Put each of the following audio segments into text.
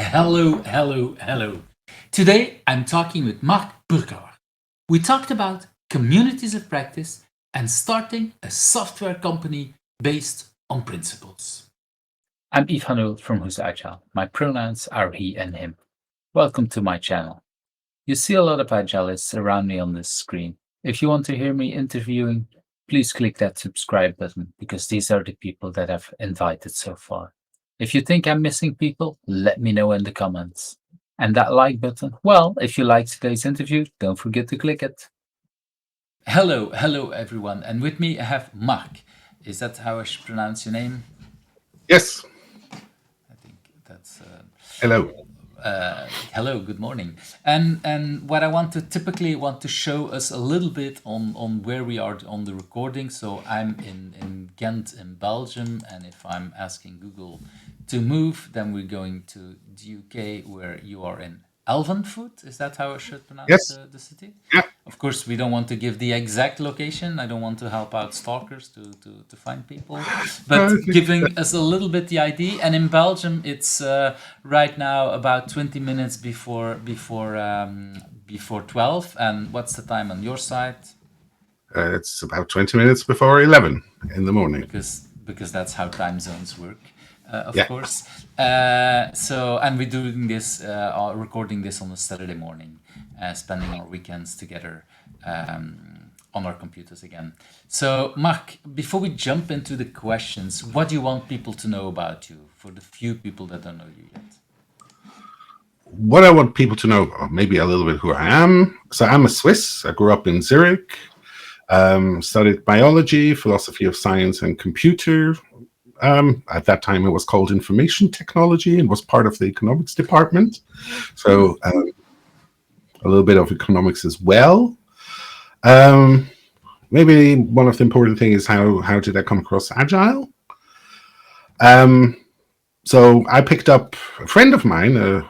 Hello, hello, hello. Today I'm talking with Marc Burgauer. We talked about communities of practice and starting a software company based on principles. I'm Yves Hanul from Who's Agile. My pronouns are he and him. Welcome to my channel. You see a lot of agilists around me on this screen. If you want to hear me interviewing, please click that subscribe button because these are the people that I've invited so far. If you think I'm missing people, let me know in the comments. And that like button, well, if you liked today's interview, don't forget to click it. Hello, hello everyone. And with me I have Marc. Is that how I should pronounce your name? Yes. I think that's Hello. hello, good morning. And what I want to typically want to show us a little bit on where we are on the recording. So I'm in Ghent in Belgium, and if I'm asking Google to move, then we're going to the UK where you are in Elvenfoot. Is that how I should pronounce Yes. the city? Yeah. Of course, we don't want to give the exact location. I don't want to help out stalkers to find people, but giving us a little bit the idea. And in Belgium, it's right now about 20 minutes before 12. And what's the time on your side? It's about 20 minutes before 11 in the morning. Because that's how time zones work, of Yeah. course. So and we're doing this, recording this on a Saturday morning, spending our weekends together on our computers again. So, Marc, before we jump into the questions, what do you want people to know about you for the few people that don't know you yet? What I want people to know, or maybe a little bit who I am. So I'm a Swiss. I grew up in Zurich, studied biology, philosophy of science, and computer. At that time, it was called information technology and was part of the economics department. So a little bit of economics as well. Maybe one of the important things is how did I come across agile? So I picked up a friend of mine, a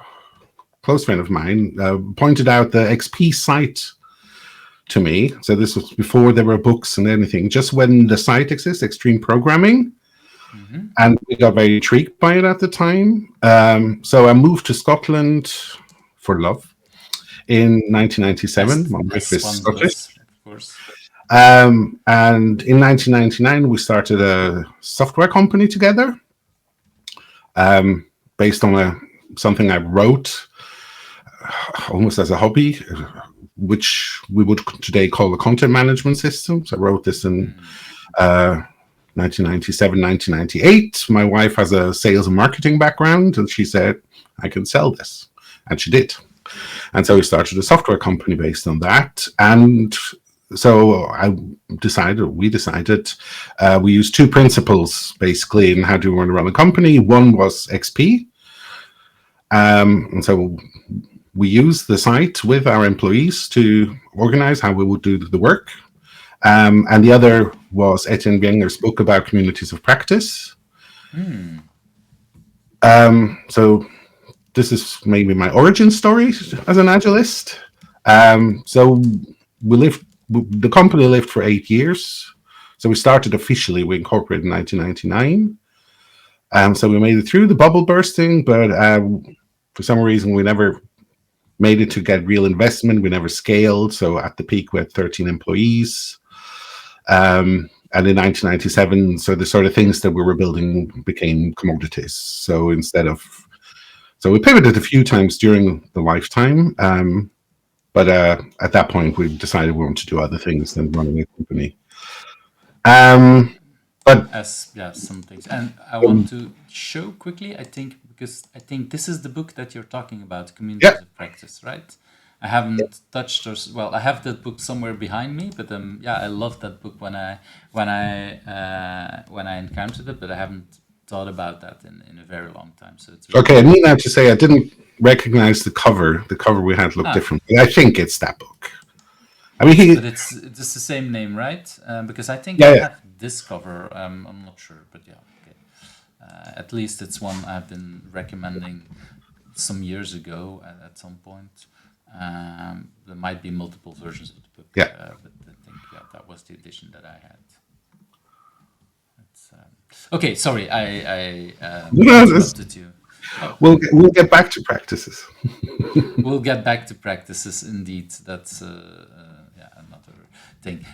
close friend of mine, pointed out the XP site to me. So this was before there were books and anything, just when the site exists, Extreme Programming. Mm-hmm. And we got very intrigued by it at the time. So I moved to Scotland for love in 1997. My wife is Scottish. Of course. And in 1999, we started a software company together, based on something I wrote almost as a hobby, which we would today call a content management system. So I wrote this in 1997, 1998. My wife has a sales and marketing background, and she said, I can sell this. And she did. And so we started a software company based on that. And so we decided, we used two principles basically in how do we want to run a company. One was XP. And so we use the site with our employees to organize how we would do the work. And the other was Etienne Wenger's book about communities of practice. So this is maybe my origin story as an agilist. So the company lived for 8 years. So we started officially, we incorporated in 1999. So we made it through the bubble bursting, but for some reason we never made it to get real investment. We never scaled. So at the peak, we had 13 employees. And in 1997, so the sort of things that we were building became commodities. So we pivoted a few times during the lifetime. But at that point, we decided we want to do other things than running a company. Some things. And I want to show quickly, because I think this is the book that you're talking about, Communities of Practice, right? I haven't touched I have that book somewhere behind me, but I loved that book when I encountered it, but I haven't thought about that in a very long time. So it's really okay. I need now to say I didn't recognize the cover. The cover we had looked different. But I think it's that book. I mean, but it's the same name, right? Because I think I have this cover. I'm not sure, but yeah, okay. At least it's one I've been recommending some years ago at some point. There might be multiple versions of the book, but I think that was the edition that I had. Okay, sorry, I interrupted you. We'll get back to practices. We'll get back to practices indeed. That's yeah, another thing.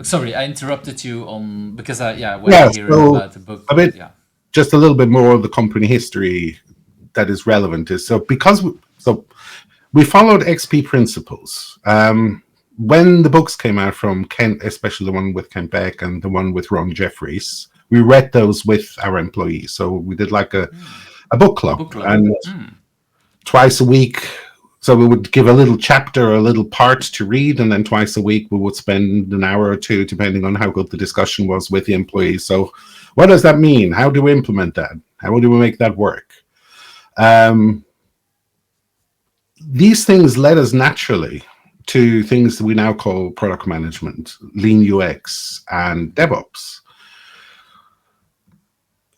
Sorry, I interrupted you on because when I hear So about the book, a bit, yeah. just a little bit more of the company history that is relevant is so we followed XP principles. When the books came out from Kent, especially the one with Kent Beck and the one with Ron Jeffries, we read those with our employees. So we did like a book club, and twice a week. So we would give a little chapter or a little part to read, and then twice a week we would spend an hour or two, depending on how good the discussion was with the employees. So what does that mean? How do we implement that? How do we make that work? These things led us naturally to things that we now call product management, lean UX, and DevOps.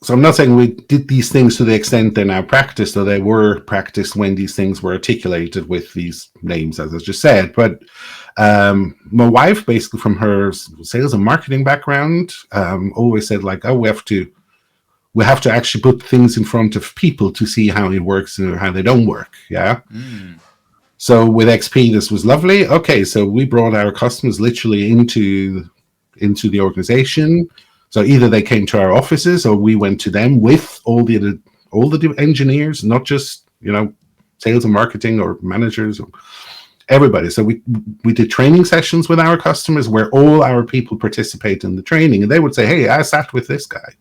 So I'm not saying we did these things to the extent they're now practiced, or they were practiced when these things were articulated with these names, as I just said. But my wife, basically from her sales and marketing background, always said like, oh, we have to actually put things in front of people to see how it works or how they don't work. Yeah. So with XP, this was lovely. Okay, so we brought our customers literally into the organization. So either they came to our offices or we went to them with all the engineers, not just sales and marketing or managers or everybody. So we did training sessions with our customers where all our people participate in the training, and they would say, "Hey, I sat with this guy,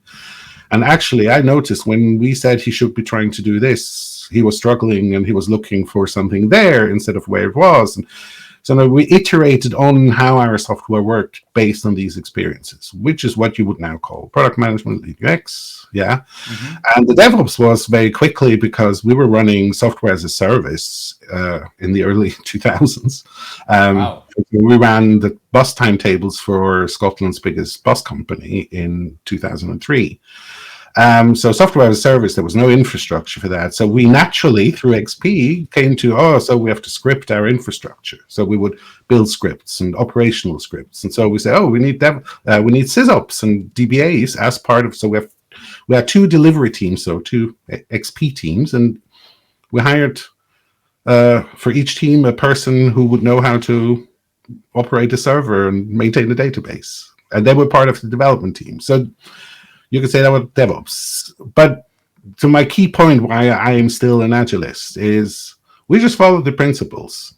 and actually I noticed when we said he should be trying to do this, he was struggling and he was looking for something there instead of where it was." And so now we iterated on how our software worked based on these experiences, which is what you would now call product management, lean UX. Yeah. And the DevOps was very quickly, because we were running software as a service in the early 2000s. Wow. We ran the bus timetables for Scotland's biggest bus company in 2003. So software as a service, there was no infrastructure for that. So we naturally, through XP, came to, so we have to script our infrastructure. So we would build scripts and operational scripts. And so we say, we need sysops and DBAs as part of, so we had two delivery teams, so two XP teams, and we hired for each team a person who would know how to operate a server and maintain a database. And they were part of the development team. So you could say that was DevOps. But to my key point, why I am still an agilist, is we just followed the principles.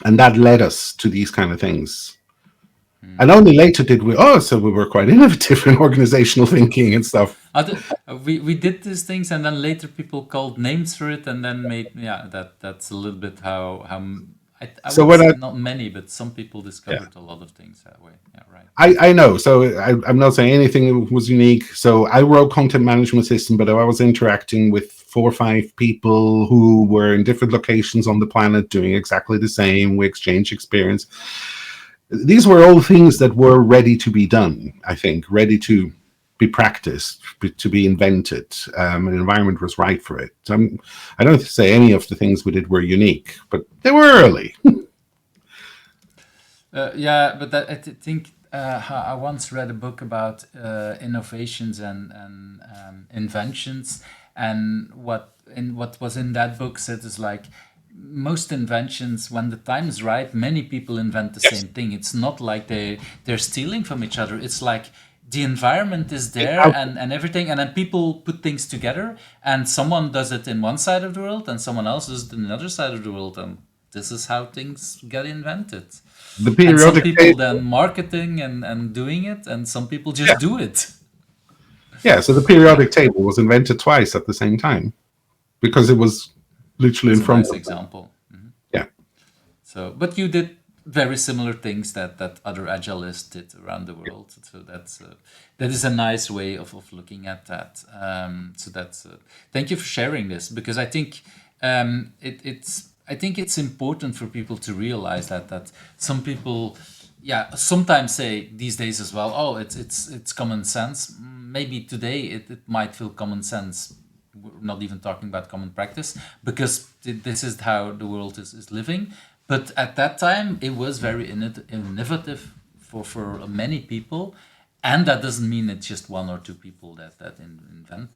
And that led us to these kind of things. And only later did so we were quite innovative in organizational thinking and stuff. We did these things, and then later people called names for it, and then made that's a little bit how I would say not many, but some people discovered a lot of things that way. Yeah, right. I know. So I'm not saying anything was unique. So I wrote content management system, but I was interacting with 4 or 5 people who were in different locations on the planet doing exactly the same. We exchanged experience. These were all things that were ready to be done, I think, ready to be practiced, to be invented. An environment was right for it. So I don't say any of the things we did were unique, but they were early. But I think I once read a book about innovations and inventions, and what was in that book said is like, most inventions, when the time is right, many people invent the same thing. It's not like they're stealing from each other. It's like the environment is there and everything, and then people put things together, and someone does it in one side of the world and someone else does it in another side of the world, and this is how things get invented. The periodic and some people then marketing and doing it, and some people just do it. Yeah, so the periodic table was invented twice at the same time because it was literally in front of them. Example. Mm-hmm. Yeah. So, but you did very similar things that other agilists did around the world. So that is a nice way of looking at that. So that's thank you for sharing this, because I think it's important for people to realize that some people sometimes say these days as well, oh, it's common sense. Maybe today it might feel common sense. We're not even talking about common practice, because this is how the world is living. But at that time, it was very innovative for many people. And that doesn't mean it's just 1 or 2 people that invent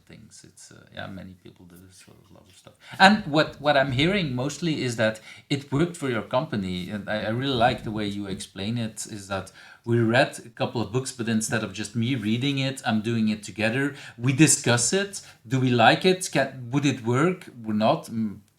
things. things. It's many people do this sort of lot of stuff. And what I'm hearing mostly is that it worked for your company, and I really like the way you explain it. Is that we read a couple of books, but instead of just me reading it, I'm doing it together. We discuss it. Do we like it? Would it work? Would not?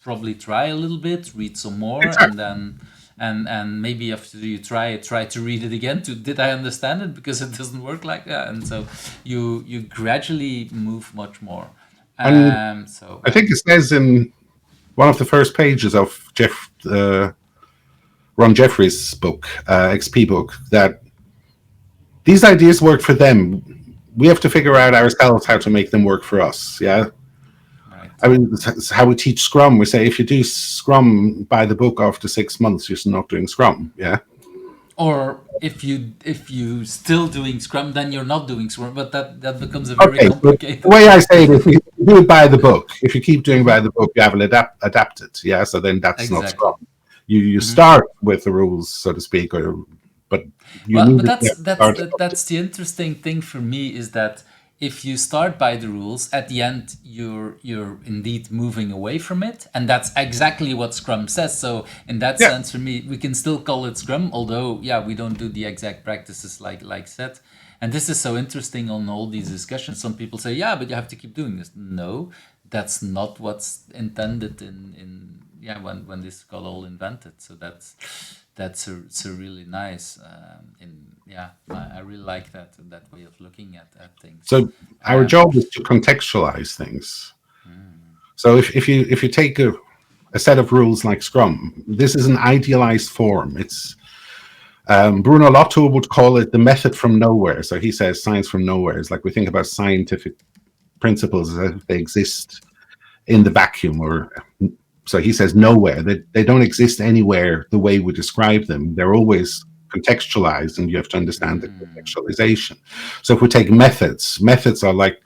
Probably try a little bit, read some more, Exactly. and then and maybe after you try to read it again to did I understand it, because it doesn't work like that. And so you gradually move much more. And So I think it says in one of the first pages of Ron Jeffries' book, XP book, that these ideas work for them. We have to figure out ourselves how to make them work for us. Yeah. right. I mean, it's how we teach Scrum. We say if you do Scrum by the book after 6 months, you're not doing Scrum. Yeah. Or if you still doing Scrum, then you're not doing Scrum. But that becomes a very Okay. complicated. The way I say it, if you do it by the book, if you keep doing by the book, you haven't adapted. Yeah. So then that's not Exactly. Scrum. You start with the rules, so to speak, but you Well, need but to start. that's the interesting thing for me, is that if you start by the rules, at the end you're indeed moving away from it, and that's exactly what Scrum says. So in that Yeah. sense, for me, we can still call it Scrum, although we don't do the exact practices like said. And this is so interesting on all these discussions. Some people say, but you have to keep doing this. No, that's not what's intended in when this got all invented. So that's a really nice I really like that way of looking at things. So our job is to contextualize things. So if you take a set of rules like Scrum, this is an idealized form. It's Bruno Lotto would call it the method from nowhere. So he says science from nowhere is like we think about scientific principles as if they exist in the vacuum, or so he says nowhere. They don't exist anywhere the way we describe them. They're always contextualized, and you have to understand the contextualization. So if we take methods are like,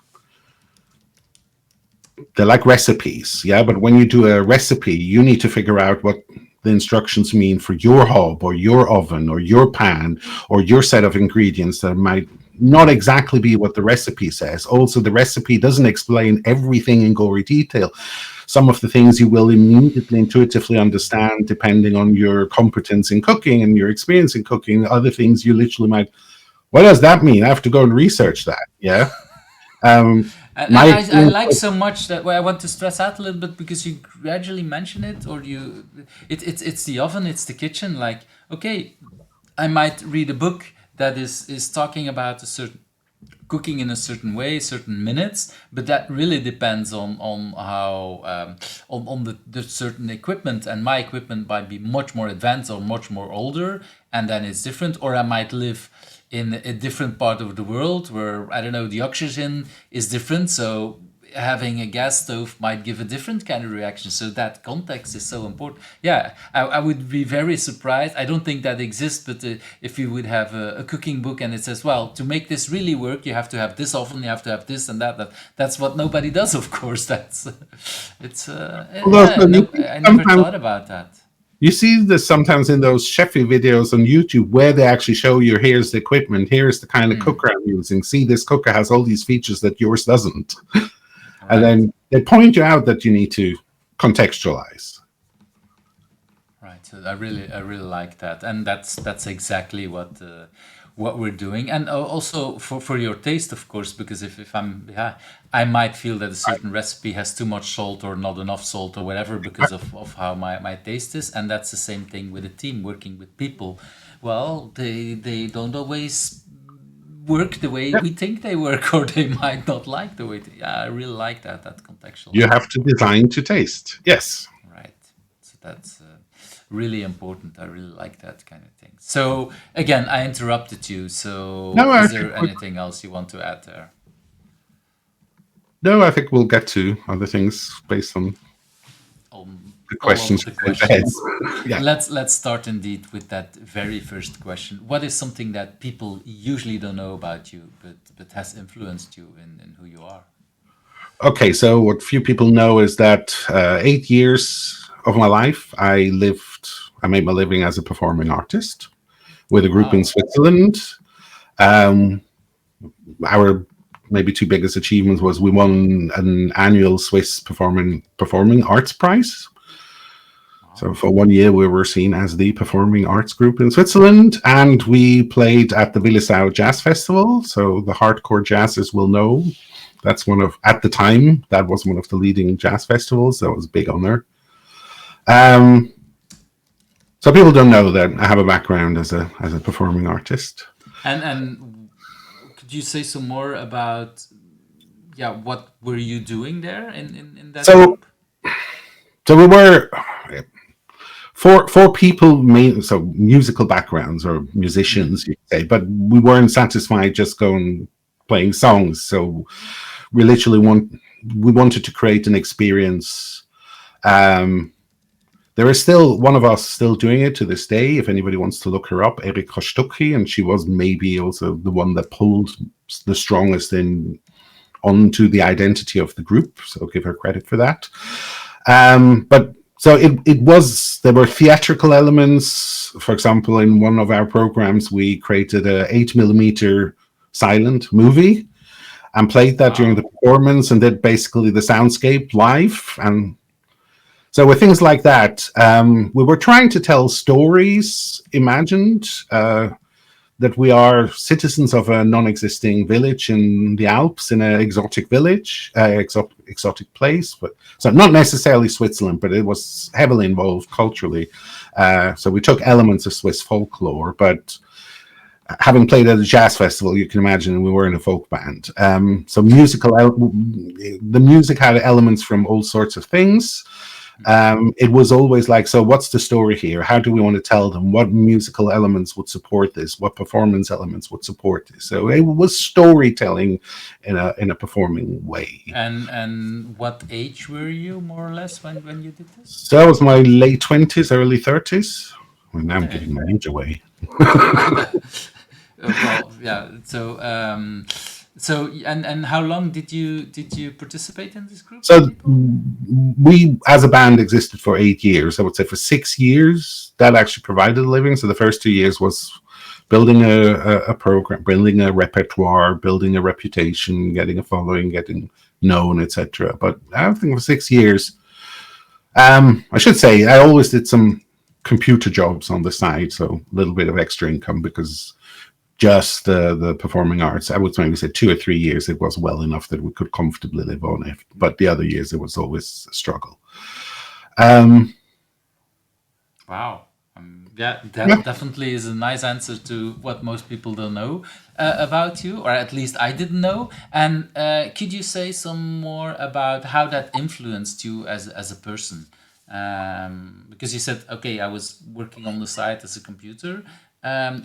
they're like recipes, yeah. But when you do a recipe, you need to figure out what the instructions mean for your hob or your oven or your pan or your set of ingredients that might not exactly be what the recipe says. Also, the recipe doesn't explain everything in gory detail. Some of the things you will immediately intuitively understand depending on your competence in cooking and your experience in cooking. Other things you literally might, what does that mean? I have to go and research that. Yeah. And I like so much that I want to stress out a little bit, because you gradually mention it, or it's the oven, it's the kitchen. Like, okay, I might read a book that is talking about a certain cooking in a certain way, certain minutes, but that really depends on how on the certain equipment, and my equipment might be much more advanced or much more older, and then it's different. Or I might live in a different part of the world where, I don't know, the oxygen is different, so having a gas stove might give a different kind of reaction. So that context is so important. I would be very surprised. I don't think that exists, but if you would have a cooking book and it says, well, to make this really work, you have to have this oven, you have to have this and that's what nobody does, of course. That's I never thought about that. You see this sometimes in those chefy videos on YouTube where they actually show you, here's the equipment, here's the kind of cooker I'm using. See, this cooker has all these features that yours doesn't. And then they point you out that you need to contextualize. Right. So I really like that, and that's exactly what we're doing, and also for your taste, of course, because if I might feel that a certain recipe has too much salt or not enough salt or whatever because of how my taste is, and that's the same thing with a team working with people. Well, they don't always work the way we think they work, or they might not like the way I really like that contextual. You have to design to taste. Yes. Right. So that's really important. I really like that kind of thing. So again, I interrupted you. So is there anything else you want to add there? No, I think we'll get to other things based on the questions. Yeah. Let's start indeed with that very first question. What is something that people usually don't know about you, but has influenced you in who you are? Okay, so what few people know is that 8 years of my life, I made my living as a performing artist with a group in Switzerland. Our maybe two biggest achievements was we won an annual Swiss performing arts prize. So for 1 year, we were seen as the performing arts group in Switzerland, and we played at the Willisau Jazz Festival. So the hardcore jazzers will know that's at the time, that was one of the leading jazz festivals. That was a big honor. So people don't know that I have a background as a performing artist. And could you say some more about what were you doing there in that group? So we were four people, so musical backgrounds or musicians, you could say, but we weren't satisfied just going playing songs. So we literally wanted to create an experience. There is still one of us still doing it to this day. If anybody wants to look her up, Erika Stucki, and she was maybe also the one that pulled the strongest onto the identity of the group. So give her credit for that. But so there were theatrical elements. For example, in one of our programs, we created a 8mm silent movie and played that during the performance and did basically the soundscape live. And so with things like that, we were trying to tell stories imagined that we are citizens of a non-existing village in the Alps, in an exotic village, exotic place. But so not necessarily Switzerland, but it was heavily involved culturally. So we took elements of Swiss folklore, but having played at a jazz festival, you can imagine we were in a folk band. So the music had elements from all sorts of things. It was always like, so what's the story here? How do we want to tell them? What musical elements would support this? What performance elements would support this? So it was storytelling in a performing way. And what age were you more or less when you did this? So that was my late 20s, early 30s. Well, now I'm giving my age away. Well, yeah. So and how long did you participate in this group? So we, as a band, existed for 8 years. I would say for 6 years that actually provided a living. So the first 2 years was building a program, building a repertoire, building a reputation, getting a following, getting known, etc. But I think for 6 years, I should say I always did some computer jobs on the side, so a little bit of extra income, because just the performing arts, I would maybe say 2 or 3 years, it was well enough that we could comfortably live on it. But the other years, it was always a struggle. Wow. That definitely is a nice answer to what most people don't know about you, or at least I didn't know. And could you say some more about how that influenced you as a person? Because you said, okay, I was working on the side as a computer,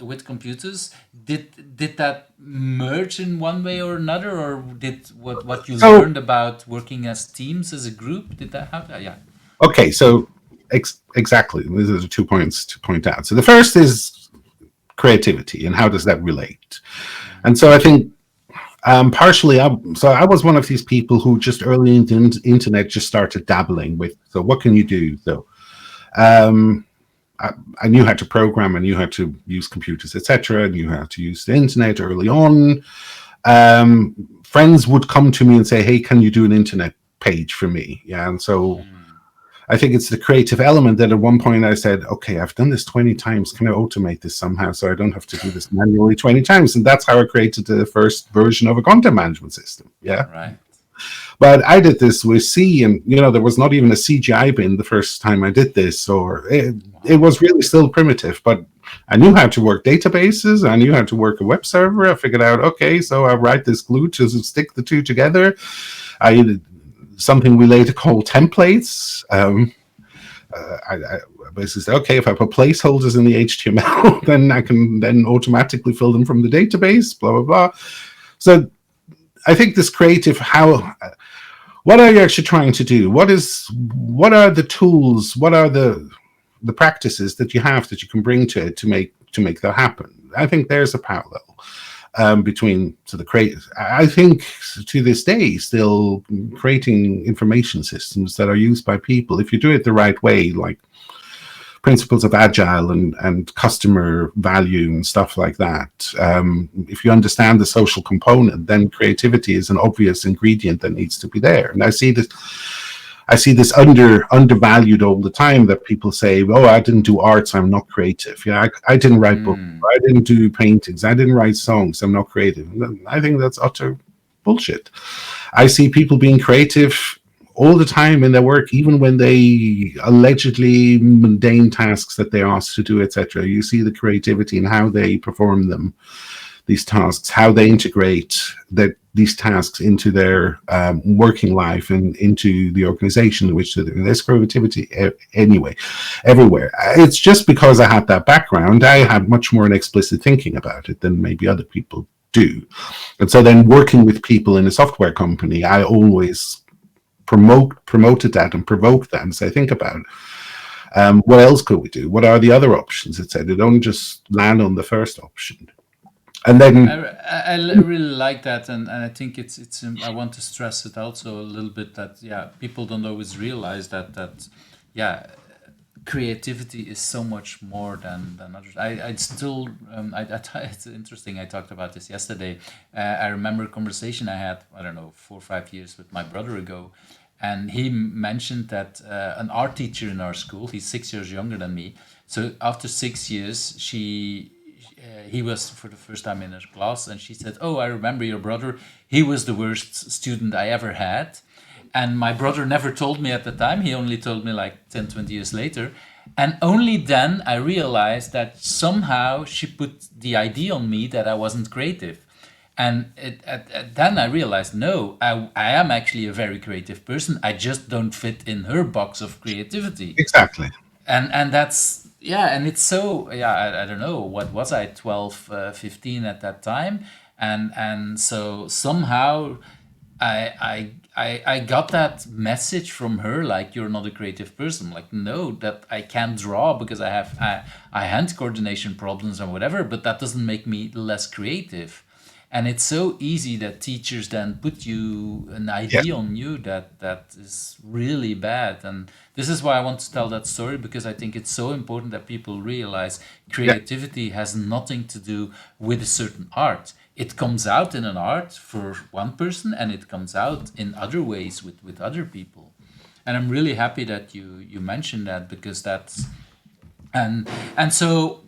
with computers. Did that merge in one way or another, or did what you learned about working as teams, as a group, did that have that? Yeah. Okay, so exactly. These are the 2 points to point out. So the first is creativity, and how does that relate? And so I think partially, I was one of these people who just early in the internet just started dabbling with, so what can you do? So I knew how to program, I knew how to use computers, etc. I knew how to use the internet early on. Friends would come to me and say, hey, can you do an internet page for me? Yeah, and so I think it's the creative element that at one point I said, okay, I've done this 20 times. Can I automate this somehow so I don't have to do this manually 20 times? And that's how I created the first version of a content management system. Yeah. Right. But I did this with C, and there was not even a CGI bin the first time I did this, or it was really still primitive. But I knew how to work databases. I knew how to work a web server. I figured out, okay, so I write this glue to stick the two together. I something we later call templates. I basically say, okay, if I put placeholders in the HTML, then I can then automatically fill them from the database, blah, blah, blah. So I think this creative, what are you actually trying to do? What are the tools? What are the practices that you have that you can bring to it to make that happen? I think there's a parallel between the creative. I think to this day, still creating information systems that are used by people, if you do it the right way, like principles of agile and customer value and stuff like that, if you understand the social component, then creativity is an obvious ingredient that needs to be there. And I see this undervalued all the time, that people say, oh, I didn't do arts, I'm not creative. Yeah, I didn't write books, I didn't do paintings, I didn't write songs, I'm not creative. I think that's utter bullshit. I see people being creative all the time in their work, even when they allegedly mundane tasks that they're asked to do, etc. You see the creativity in how they perform them, these tasks, how they integrate these tasks into their working life and into the organization in which they're doing. There's creativity anyway, everywhere. It's just because I had that background, I had much more an explicit thinking about it than maybe other people do. And so then working with people in a software company, I always promoted that and provoked that and say, think about it. What else could we do? What are the other options, etc.? Don't just land on the first option. And then I really like that, and I think it's I want to stress it also a little bit, that people don't always realize that creativity is so much more than others. I still it's interesting. I talked about this yesterday. I remember a conversation I had, I don't know, 4 or 5 years with my brother ago, and he mentioned that an art teacher in our school, he's 6 years younger than me. So after 6 years, he was for the first time in her class, and she said, "Oh, I remember your brother. He was the worst student I ever had." And my brother never told me at the time. He only told me like 10, 20 years later. And only then I realized that somehow she put the idea on me that I wasn't creative. And then I realized, no, I am actually a very creative person. I just don't fit in her box of creativity. exactly. And that's, and it's so, I don't know, what was I, 12, 15 at that time? And so somehow I got that message from her, like, you're not a creative person. Like, no, that I can't draw because I have hand coordination problems or whatever, but that doesn't make me less creative. And it's so easy that teachers then put an idea on you that is really bad. And this is why I want to tell that story, because I think it's so important that people realize creativity has nothing to do with a certain art. It comes out in an art for one person, and it comes out in other ways with other people. And I'm really happy that you mentioned that, because that's and so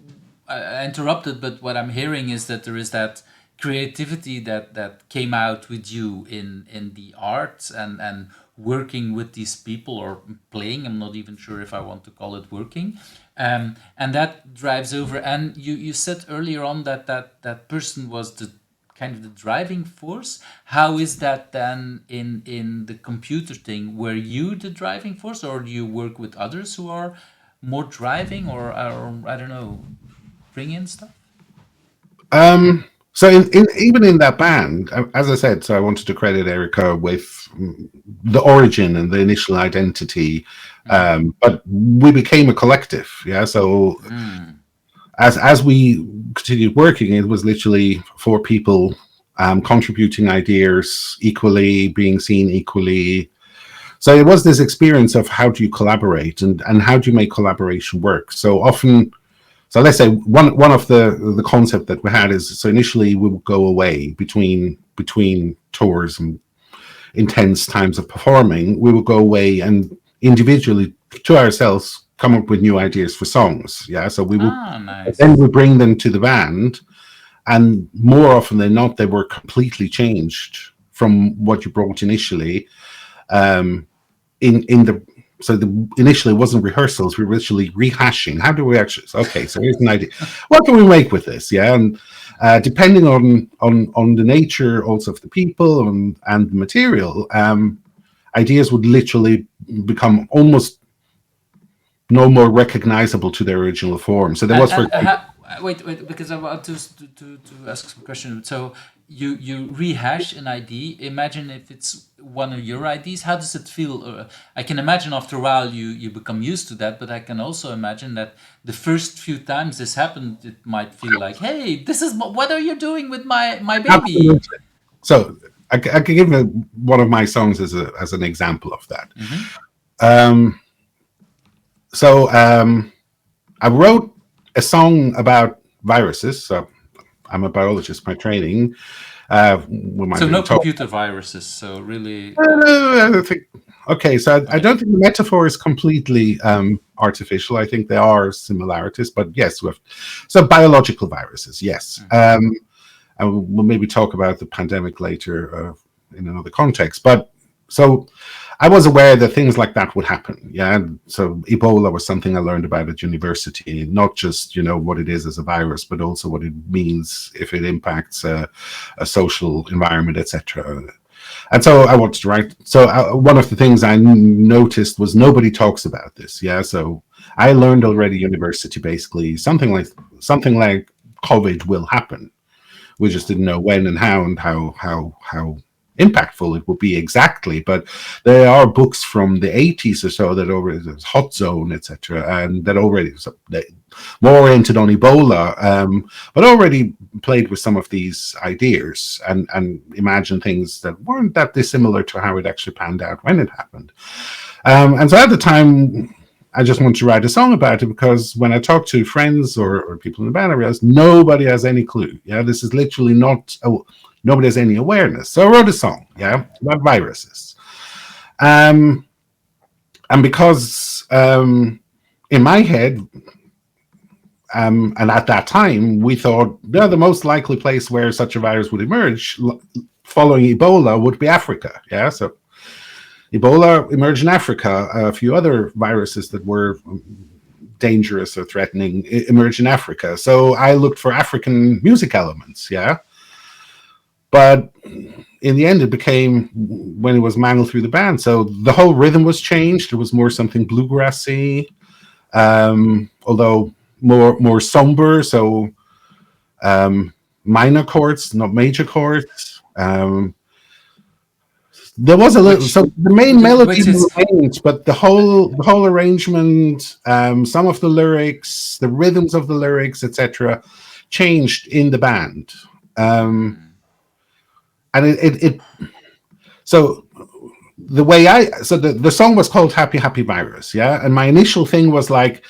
I interrupted, but what I'm hearing is that there is that creativity that came out with you in the art and working with these people, or playing. I'm not even sure if I want to call it working. And that drives over. And you said earlier on that person was the kind of the driving force. How is that then in the computer thing? Were you the driving force, or do you work with others who are more driving, or I don't know, bring in stuff? So even in that band, as I said, so I wanted to credit Erica with the origin and the initial identity, but we became a collective. Yeah. So as we continued working, it was literally 4 people contributing ideas equally, being seen equally. So it was this experience of how do you collaborate and how do you make collaboration work. So often. So let's say one of the concept that we had is, so initially we would go away between tours and intense times of performing. We would go away and individually to ourselves come up with new ideas for songs. Yeah, so we would nice. Then we bring them to the band, and more often than not, they were completely changed from what you brought initially. Initially it wasn't rehearsals, we were literally rehashing. How do we actually, okay, so here's an idea. What can we make with this? Yeah. And depending on the nature also of the people and the material, ideas would literally become almost no more recognizable to their original form. So there was wait, because I want to ask some question. So you rehash an idea. Imagine if it's one of your ideas. How does it feel? I can imagine after a while you become used to that, but I can also imagine that the first few times this happened, it might feel like, hey, this is what are you doing with my baby? Absolutely. So I can give one of my songs as an example of that. I wrote a song about viruses. So I'm a biologist by training. We might So no even talk. computer viruses. So really, I think, okay, so I okay. don't think the metaphor is completely artificial. I think there are similarities, but yes, so biological viruses, yes. And we'll maybe talk about the pandemic later in another context. But so I was aware that things like that would happen. Yeah. So Ebola was something I learned about at university, not just, what it is as a virus, but also what it means if it impacts a social environment, etc. And so I wanted to write. So one of the things I noticed was nobody talks about this. Yeah. So I learned already at university, basically something like COVID will happen. We just didn't know when and how impactful it would be exactly. But there are books from the 80s or so that already, there's Hot Zone, etc., and that already more oriented on Ebola, but already played with some of these ideas and imagined things that weren't that dissimilar to how it actually panned out when it happened. And so at the time, I just wanted to write a song about it because when I talk to friends or people in the band, I realized nobody has any clue. Yeah, this is literally nobody has any awareness. So I wrote a song, about viruses. And because in my head, and at that time, we thought the most likely place where such a virus would emerge following Ebola would be Africa. Yeah, so Ebola emerged in Africa. A few other viruses that were dangerous or threatening emerged in Africa. So I looked for African music elements, But in the end, it became when it was mangled through the band. So the whole rhythm was changed. It was more something bluegrassy, although more somber. So minor chords, not major chords. There was a little. So the main melody remained, but the whole arrangement, some of the lyrics, the rhythms of the lyrics, etc., changed in the band. And it so the way the song was called Happy Happy Virus, and my initial thing was like,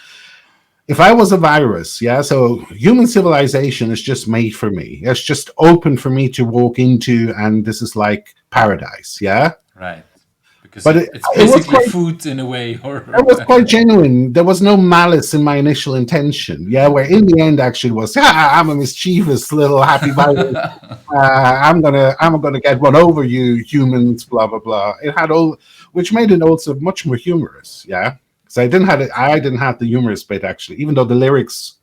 if I was a virus, so human civilization is just made for me. It's just open for me to walk into, and this is like paradise, Right. Because but it's basically food in a way. Or it was quite genuine. There was no malice in my initial intention, where in the end actually was, I'm a mischievous little happy virus. I'm gonna get one over you humans, blah blah blah. It had which made it also much more humorous, So I didn't have the humorous bit actually, even though the lyrics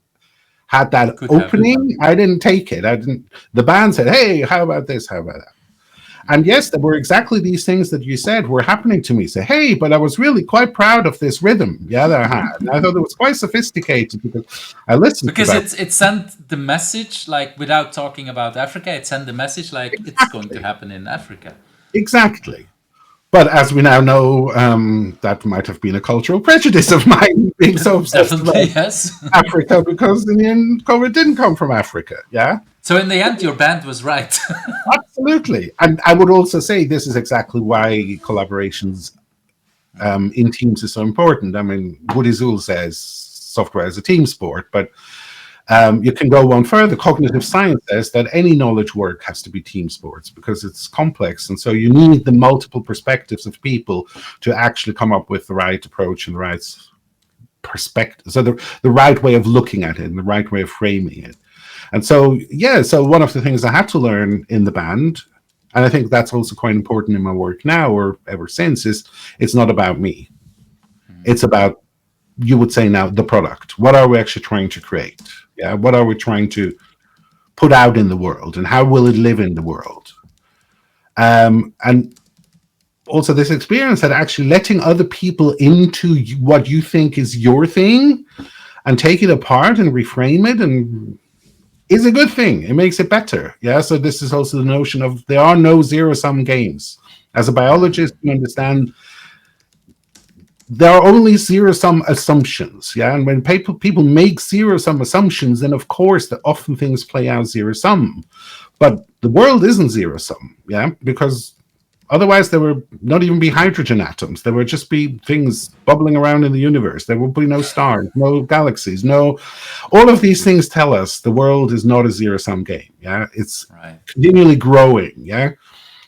had that opening. I didn't take it. The band said, "Hey, how about this? How about that?" And yes, there were exactly these things that you said were happening to me. Say, hey, but I was really quite proud of this rhythm, that I had. And I thought it was quite sophisticated because I listened. Because it sent the message, like without talking about Africa, it sent the message like it's going to happen in Africa. Exactly. But as we now know, that might have been a cultural prejudice of mine being so obsessed with Africa, because in the end, COVID didn't come from Africa, So in the end, your band was right. Absolutely. And I would also say this is exactly why collaborations in teams is so important. I mean, Woody Zuhl says software is a team sport, but you can go one further. Cognitive science says that any knowledge work has to be team sports because it's complex. And so you need the multiple perspectives of people to actually come up with the right approach and the right perspective. So the right way of looking at it and the right way of framing it. And so, so one of the things I had to learn in the band, and I think that's also quite important in my work now or ever since, is it's not about me. It's about, you would say now, the product. What are we actually trying to create? What are we trying to put out in the world, and how will it live in the world? And also this experience that actually letting other people into what you think is your thing and take it apart and reframe it and is a good thing. It makes it better. So this is also the notion of there are no zero-sum games. As a biologist, you understand there are only zero-sum assumptions. And when people make zero-sum assumptions, then of course often things play out zero-sum. But the world isn't zero-sum, because Otherwise, there would not even be hydrogen atoms. There would just be things bubbling around in the universe. There would be no stars, no galaxies, no. All of these things tell us the world is not a zero-sum game. Yeah, it's Right. continually growing. Yeah,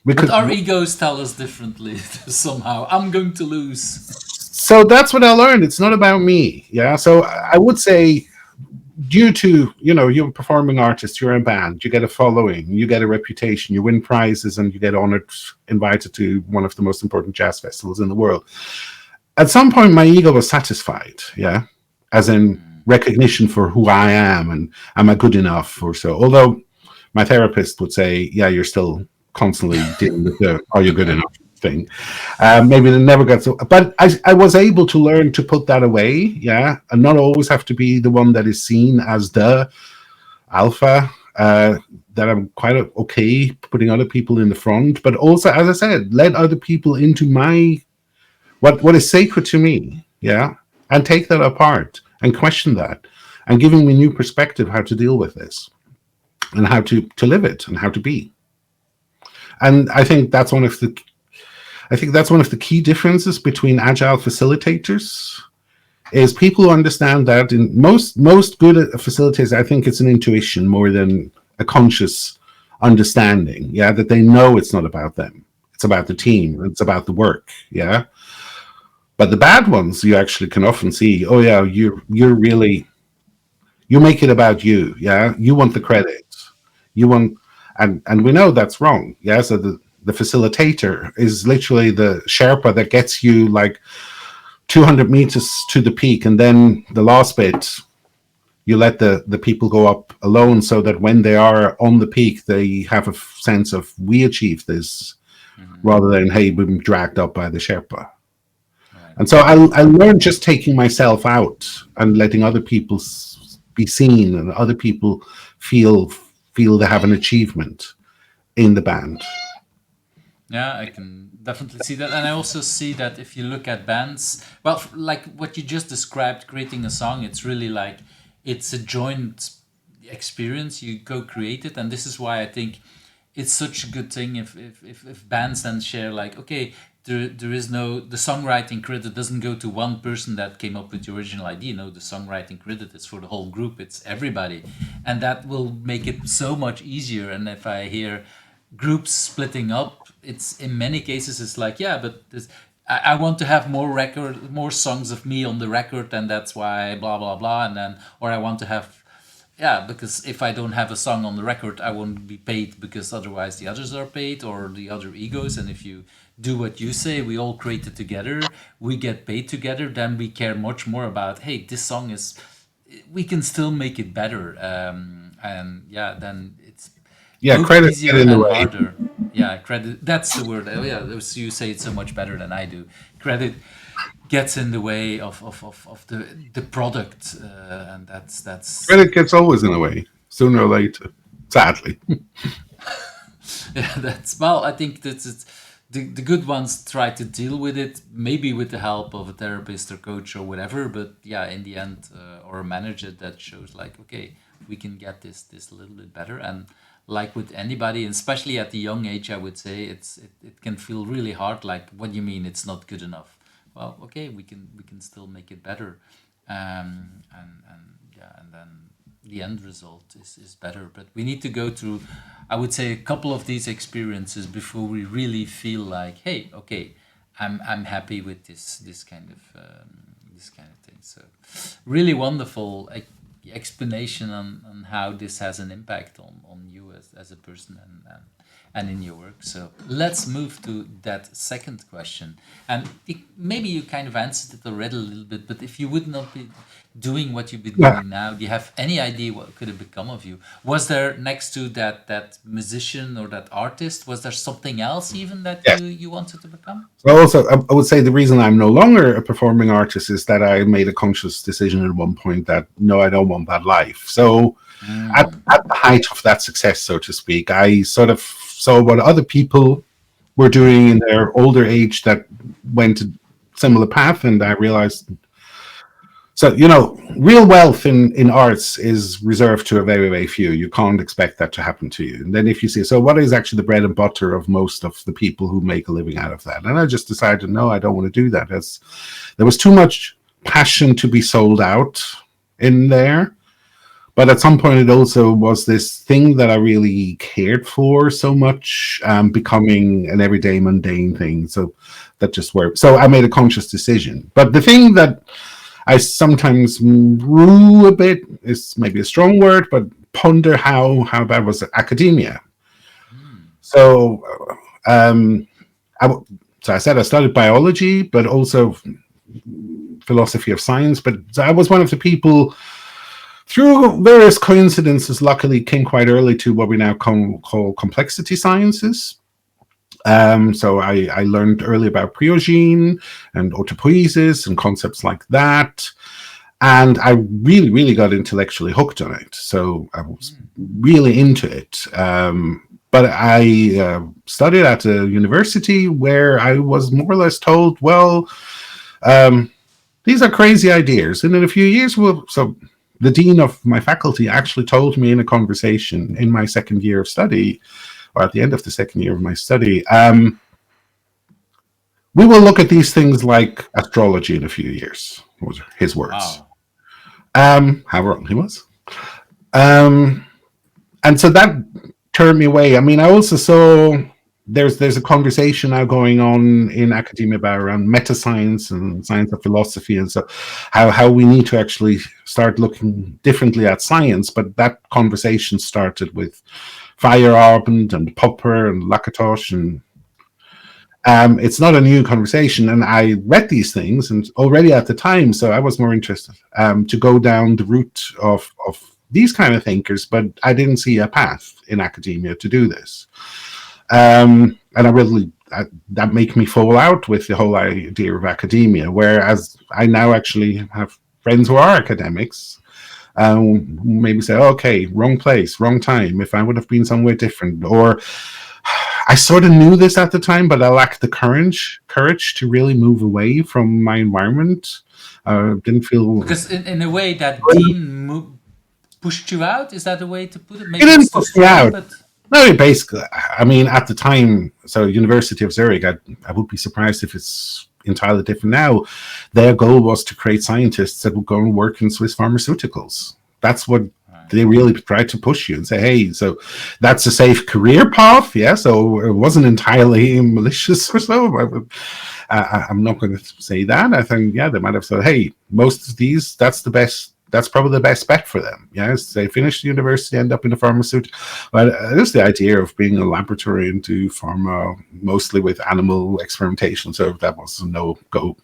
But our egos tell us differently somehow. I'm going to lose. so that's what I learned. It's not about me. Yeah, so I would say, due to, you're a performing artist, you're a band, you get a following, you get a reputation, you win prizes, and you get honored, invited to one of the most important jazz festivals in the world. At some point, my ego was satisfied. Yeah, as in recognition for who I am and am I good enough or so. Although my therapist would say, yeah, you're still constantly dealing with the are you good enough thing. Maybe it never got so, but I was able to learn to put that away. Yeah, and not always have to be the one that is seen as the alpha. That I'm quite okay putting other people in the front, but also, as I said, let other people into my what is sacred to me. Yeah, and take that apart and question that, and giving me new perspective how to deal with this, and how to live it and how to be. And I think that's one of the key differences between agile facilitators is people who understand that in most good facilitators, I think it's an intuition more than a conscious understanding. Yeah, that they know it's not about them. It's about the team. It's about the work. Yeah. But the bad ones, you actually can often see, oh yeah, you're really, you make it about you. Yeah. You want the credit. You want, and we know that's wrong. Yeah. So the facilitator is literally the Sherpa that gets you like 200 meters to the peak, and then the last bit you let the people go up alone, so that when they are on the peak they have a sense of we achieved this, rather than hey, we've been dragged up by the Sherpa. Right. And so I learned just taking myself out and letting other people be seen, and other people feel they have an achievement in the band. Yeah, I can definitely see that. And I also see that if you look at bands, well, like what you just described, creating a song, it's really like it's a joint experience. You co-create it. And this is why I think it's such a good thing if bands then share like, okay, there is no, the songwriting credit doesn't go to one person that came up with the original idea. No, the songwriting credit is for the whole group. It's everybody. And that will make it so much easier. And if I hear groups splitting up, it's in many cases it's like, yeah, but this, I want to have more songs of me on the record, and that's why blah blah blah, and then, or I want to have, yeah, because if I don't have a song on the record, I won't be paid, because otherwise the others are paid, or the other egos. And if you do what you say, we all create it together, we get paid together, then we care much more about, hey, this song is, we can still make it better, and yeah, then it's credit easier in the and way. harder. Yeah, credit. That's the word. Oh, yeah, you say it so much better than I do. Credit gets in the way of the product, and that's. Credit gets always in the way, sooner or later. Sadly. Yeah, that's, well, I think that's it's, the good ones try to deal with it, maybe with the help of a therapist or coach or whatever. But yeah, in the end, or a manager that shows like, okay, we can get this a little bit better. And like with anybody, and especially at the young age, I would say it can feel really hard. Like, what do you mean it's not good enough? Well, okay, we can still make it better, and yeah, and then the end result is better. But we need to go through, I would say, a couple of these experiences before we really feel like, hey, okay, I'm happy with this kind of thing. So really wonderful explanation on how this has an impact on you as a person and in your work. So let's move to that second question. And maybe you kind of answered it already a little bit, but if you would not be doing what you've been doing now, do you have any idea what could have become of you? Was there, next to that musician or that artist, was there something else even that you wanted to become? So also, I would say the reason I'm no longer a performing artist is that I made a conscious decision at one point that, no, I don't want that life. So at the height of that success, so to speak, I sort of saw what other people were doing in their older age that went a similar path, and I realized So, real wealth in arts is reserved to a very, very few. You can't expect that to happen to you. And then if you see, so what is actually the bread and butter of most of the people who make a living out of that? And I just decided, no, I don't want to do that. There was too much passion to be sold out in there. But at some point, it also was this thing that I really cared for so much, becoming an everyday mundane thing. So that just worked. So I made a conscious decision. But the thing that I sometimes rue a bit is maybe a strong word, but ponder how bad was academia. So, so I said I studied biology, but also philosophy of science. But I was one of the people, through various coincidences, luckily came quite early to what we now call complexity sciences. So I learned early about Priogene and autopoiesis and concepts like that. And I really, really got intellectually hooked on it. So I was really into it. But I studied at a university where I was more or less told, well, these are crazy ideas. And in a few years, so the dean of my faculty actually told me in a conversation in my second year of study, or at the end of the second year of my study, we will look at these things like astrology in a few years, was his words. Wow. How wrong he was. And so that turned me away. I mean, I also saw there's a conversation now going on in academia about around meta science and science of philosophy, and so how we need to actually start looking differently at science. But that conversation started with Feyerabend and Popper and Lakatos, and it's not a new conversation. And I read these things, and already at the time, so I was more interested to go down the route of these kind of thinkers, but I didn't see a path in academia to do this. And that make me fall out with the whole idea of academia, whereas I now actually have friends who are academics, maybe say, okay, wrong place, wrong time. If I would have been somewhere different, or I sort of knew this at the time, but I lacked the courage to really move away from my environment. Didn't feel, because in a way that dean pushed you out. Is that a way to put it? Maybe it didn't it's too push me strong, out. but No, basically, I mean, at the time, so University of Zurich, I would be surprised if it's entirely different now. Their goal was to create scientists that would go and work in Swiss pharmaceuticals. That's what they really tried to push you and say, hey, so that's a safe career path. Yeah, so it wasn't entirely malicious or so. I'm not going to say that. I think, yeah, they might have said, hey, most of these, that's probably the best bet for them. Yes, they finish the university, end up in a pharmaceutical. But there's the idea of being a laboratory into pharma, mostly with animal experimentation. So that was a no-go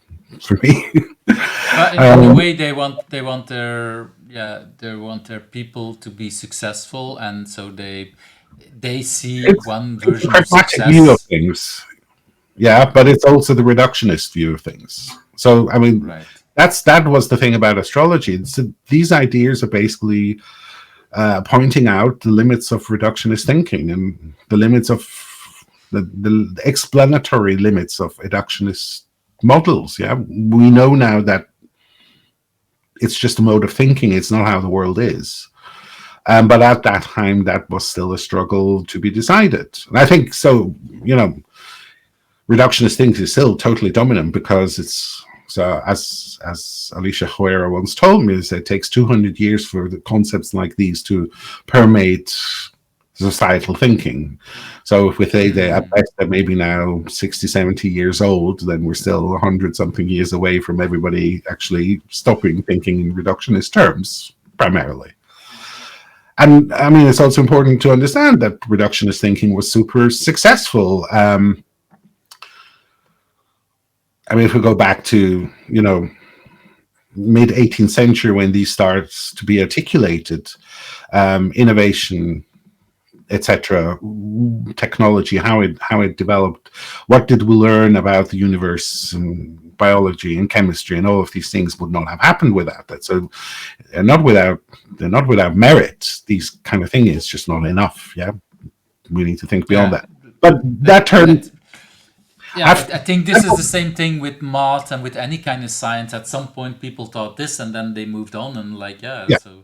for me. But in a way, they want their people to be successful, and so they see one version of pragmatic view of success. things. Yeah, but it's also the reductionist view of things. So, I mean, Right. that was the thing about astrology. So these ideas are basically pointing out the limits of reductionist thinking and the limits of the explanatory limits of reductionist models. Yeah, we know now that it's just a mode of thinking. It's not how the world is. But at that time, that was still a struggle to be decided. And I think so. Reductionist thinking is still totally dominant because it's. So as Alicia Herrera once told me, it takes 200 years for the concepts like these to permeate societal thinking. So if we say at best they're maybe now 60, 70 years old, then we're still 100 something years away from everybody actually stopping thinking in reductionist terms, primarily. And I mean, it's also important to understand that reductionist thinking was super successful. I mean, if we go back to, mid 18th century when these starts to be articulated, innovation, etc., technology, how it developed, what did we learn about the universe and biology and chemistry, and all of these things would not have happened without that. So they're not without merit. These kind of thing is just not enough. Yeah, we need to think beyond that. But that turned. Yeah, I think this is the same thing with math and with any kind of science. At some point, people thought this, and then they moved on, and like, yeah. Yeah. So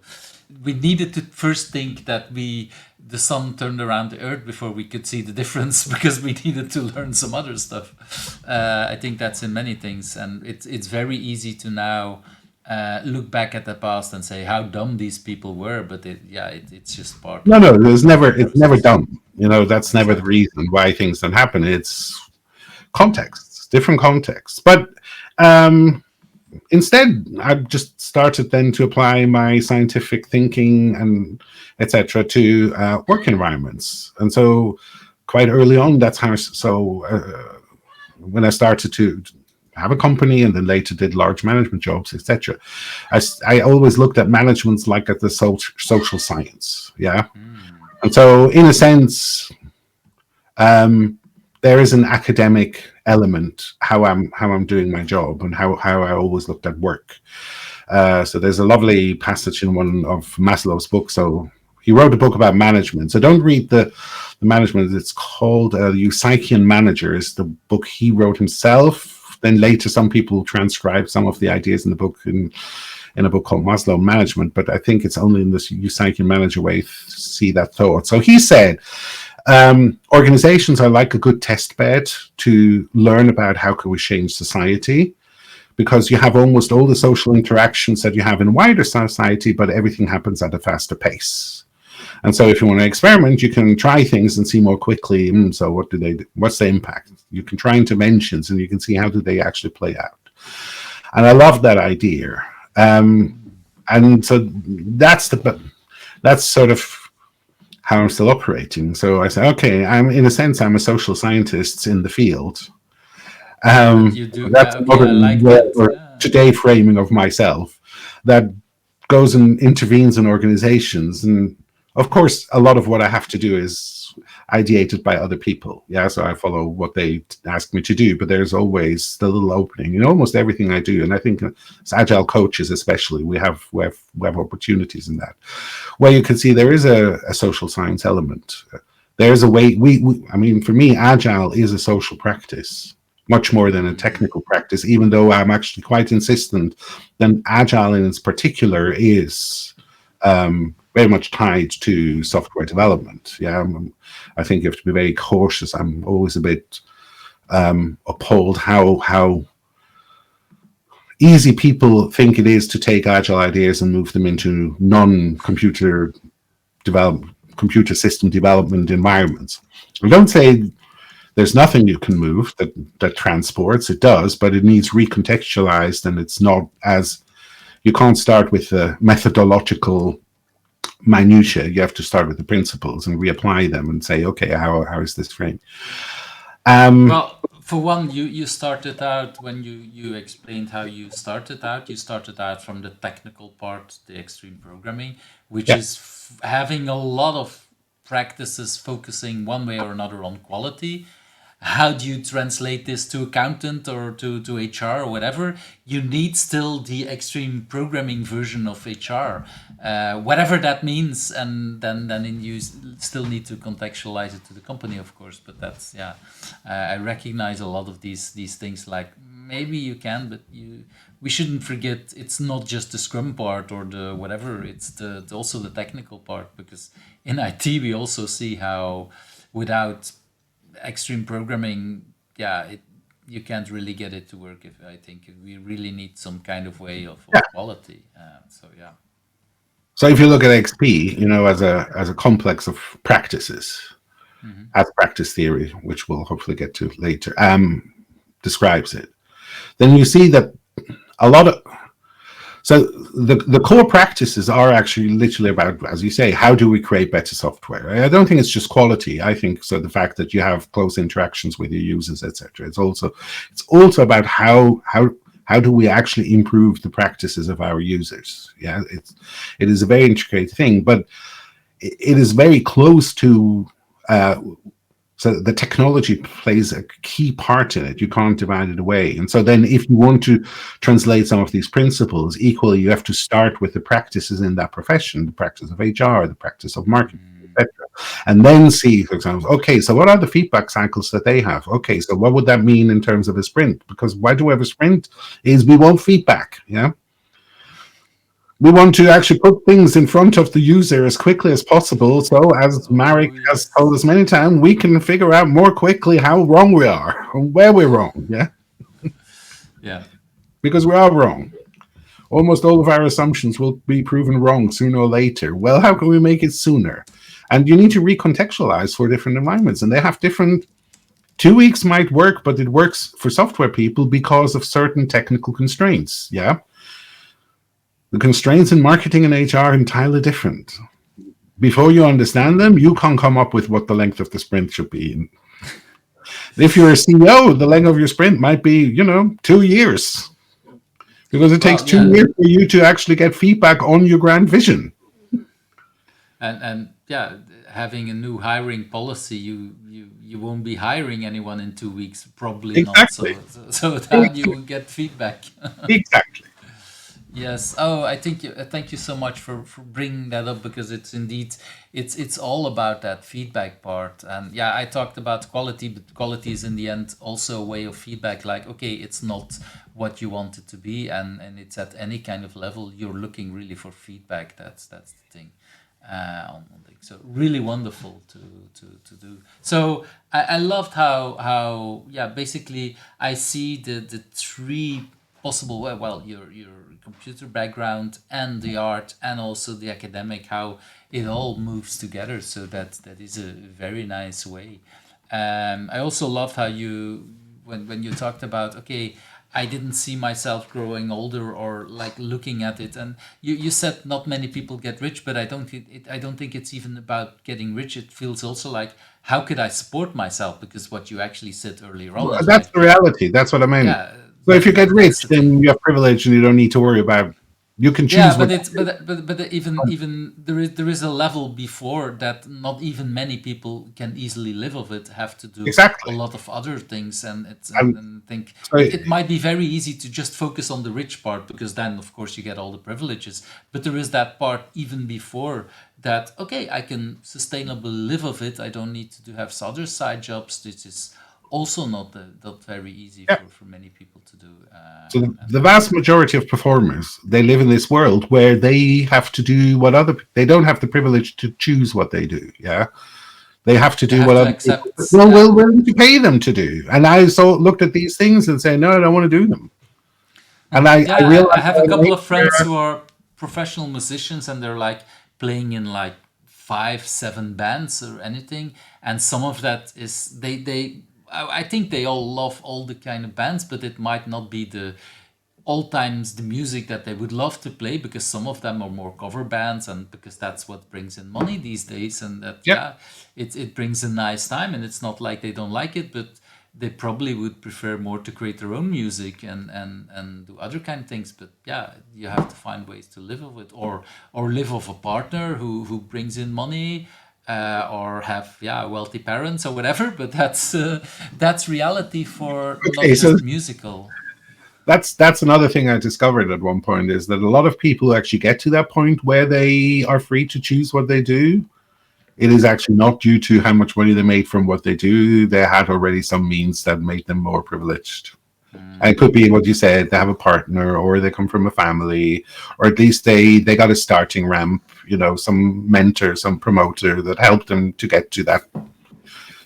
we needed to first think that the sun turned around the earth before we could see the difference, because we needed to learn some other stuff. I think that's in many things, and it's very easy to now look back at the past and say how dumb these people were, but it's just part. No, of it's never process. done. That's never the Exactly. reason why things don't happen. It's contexts, different contexts. But instead, I've just started then to apply my scientific thinking and etc. to work environments. And so quite early on, that's how. So when I started to have a company and then later did large management jobs, etc., I always looked at management like at the social science. Yeah. And so in a sense, there is an academic element how I'm doing my job and how I always looked at work. So there's a lovely passage in one of Maslow's books. So he wrote a book about management. So don't read the management. It's called Psychian Manager, is the book he wrote himself. Then later some people transcribed some of the ideas in the book in a book called Maslow Management, but I think it's only in this Psychian Manager way see that thought. So he said, organizations are like a good test bed to learn about how can we change society, because you have almost all the social interactions that you have in wider society, but everything happens at a faster pace. And so if you want to experiment, you can try things and see more quickly. So what do they do? What's the impact? You can try interventions and you can see how do they actually play out. And I love that idea. And so that's sort of how I'm still operating. So I say, okay, in a sense, I'm a social scientist in the field. You do. That's Okay, I like that. Yeah. today framing of myself that goes and intervenes in organizations. And of course, a lot of what I have to do is ideated by other people. Yeah, so I follow what they ask me to do, but there's always the little opening in almost everything I do. And I think as agile coaches, especially, we have opportunities in that, where you can see there is a social science element. There's a way I mean, for me, agile is a social practice, much more than a technical practice, even though I'm actually quite insistent that agile in its particular is very much tied to software development. Yeah, I think you have to be very cautious. I'm always a bit appalled how easy people think it is to take agile ideas and move them into non-computer computer system development environments. I don't say there's nothing you can move that transports. It does, but it needs recontextualized, and it's not as, you can't start with the methodological minutiae. You have to start with the principles and reapply them and say, okay, how is this framed? Well, for one, you started out when you explained how you started out from the technical part, the extreme programming, which is having a lot of practices focusing one way or another on quality. How do you translate this to accountant or to HR or whatever? You need still the extreme programming version of HR, whatever that means, and then you still need to contextualize it to the company, of course. But that's I recognize a lot of these things. Like maybe you can, but we shouldn't forget it's not just the Scrum part or the whatever. It's also the technical part, because in IT we also see how without extreme programming, you can't really get it to work. If I think we really need some kind of way of quality. So if you look at XP, as a complex of practices, as practice theory, which we'll hopefully get to later, describes it, then you see that a lot of, so the core practices are actually literally about, as you say, how do we create better software? I don't think it's just quality. I think so the fact that you have close interactions with your users, etc. It's also about how do we actually improve the practices of our users? Yeah, it is a very intricate thing, but it is very close to. So the technology plays a key part in it. You can't divide it away. And so then if you want to translate some of these principles, equally, you have to start with the practices in that profession, the practice of HR, the practice of marketing, etc. And then see, for example, okay, so what are the feedback cycles that they have? Okay, so what would that mean in terms of a sprint? Because why do we have a sprint? Is we want feedback, yeah? We want to actually put things in front of the user as quickly as possible. So, as Marek Oh has yes. told us many times, we can figure out more quickly how wrong we are and where we're wrong. Yeah, Yeah. because we are wrong. Almost all of our assumptions will be proven wrong sooner or later. Well, how can we make it sooner? And you need to recontextualize for different environments, and they have different. 2 weeks might work, but it works for software people because of certain technical constraints. Yeah, the constraints in marketing and HR are entirely different. Before you understand them, you can't come up with what the length of the sprint should be. If you're a CEO, the length of your sprint might be, 2 years, because it takes Well, two yeah, years for you to actually get feedback on your grand vision. and yeah, having a new hiring policy, you won't be hiring anyone in 2 weeks, probably not. Exactly. So that you will get feedback. Exactly. Yes. Oh, I think thank you so much for bringing that up, because it's indeed it's all about that feedback part. And yeah, I talked about quality, but quality is in the end also a way of feedback. Like, okay, it's not what you want it to be, and it's at any kind of level you're looking really for feedback. That's the thing. On things. So really wonderful to do. So I loved how yeah, basically I see the three possible, well, your computer background and the art and also the academic, how it all moves together. So that is a very nice way. I also loved how you, when you talked about, okay, I didn't see myself growing older, or like looking at it. And you said not many people get rich, but I don't think it's even about getting rich. It feels also like, how could I support myself? Because what you actually said earlier on is That's like, the reality. That's what I meant. yeah, So if you get that's rich, the thing. then you have privilege and you don't need to worry about. You can Yeah, choose what. but it's but even there is a level before that. Not even many people can easily live of it. Have to do a Exactly. lot of other things, and it's And and think so it might be very easy to just focus on the rich part, because then of course you get all the privileges. But there is that part even before that. Okay, I can sustainably live of it. I don't need to have other side jobs. This is also not very easy yeah. for many people to do. So And the vast majority of performers, they live in this world where they have to do what they don't have the privilege to choose what they do. Yeah, they have to they do have what to other people accept, will yeah. willing to pay them to do. And I looked at these things and say, no, I don't want to do them. And I Yeah, I realized have a couple that of friends who are professional musicians, and they're like playing in like 5, 7 bands or anything. And some of that is I think they all love all the kind of bands, but it might not be the all times the music that they would love to play, because some of them are more cover bands, and because that's what brings in money these days. And that, yeah, yeah, it brings a nice time, and it's not like they don't like it, but they probably would prefer more to create their own music and do other kind of things. But yeah, you have to find ways to live of it, or live off a partner who brings in money, or have, yeah, wealthy parents or whatever. But that's reality for not okay, so just musical. that's another thing I discovered at one point, is that a lot of people actually get to that point where they are free to choose what they do. It is actually not due to how much money they made from what they do. They had already some means that made them more privileged. And it could be what you said, they have a partner, or they come from a family, or at least they got a starting ramp, some mentor, some promoter that helped them to get to that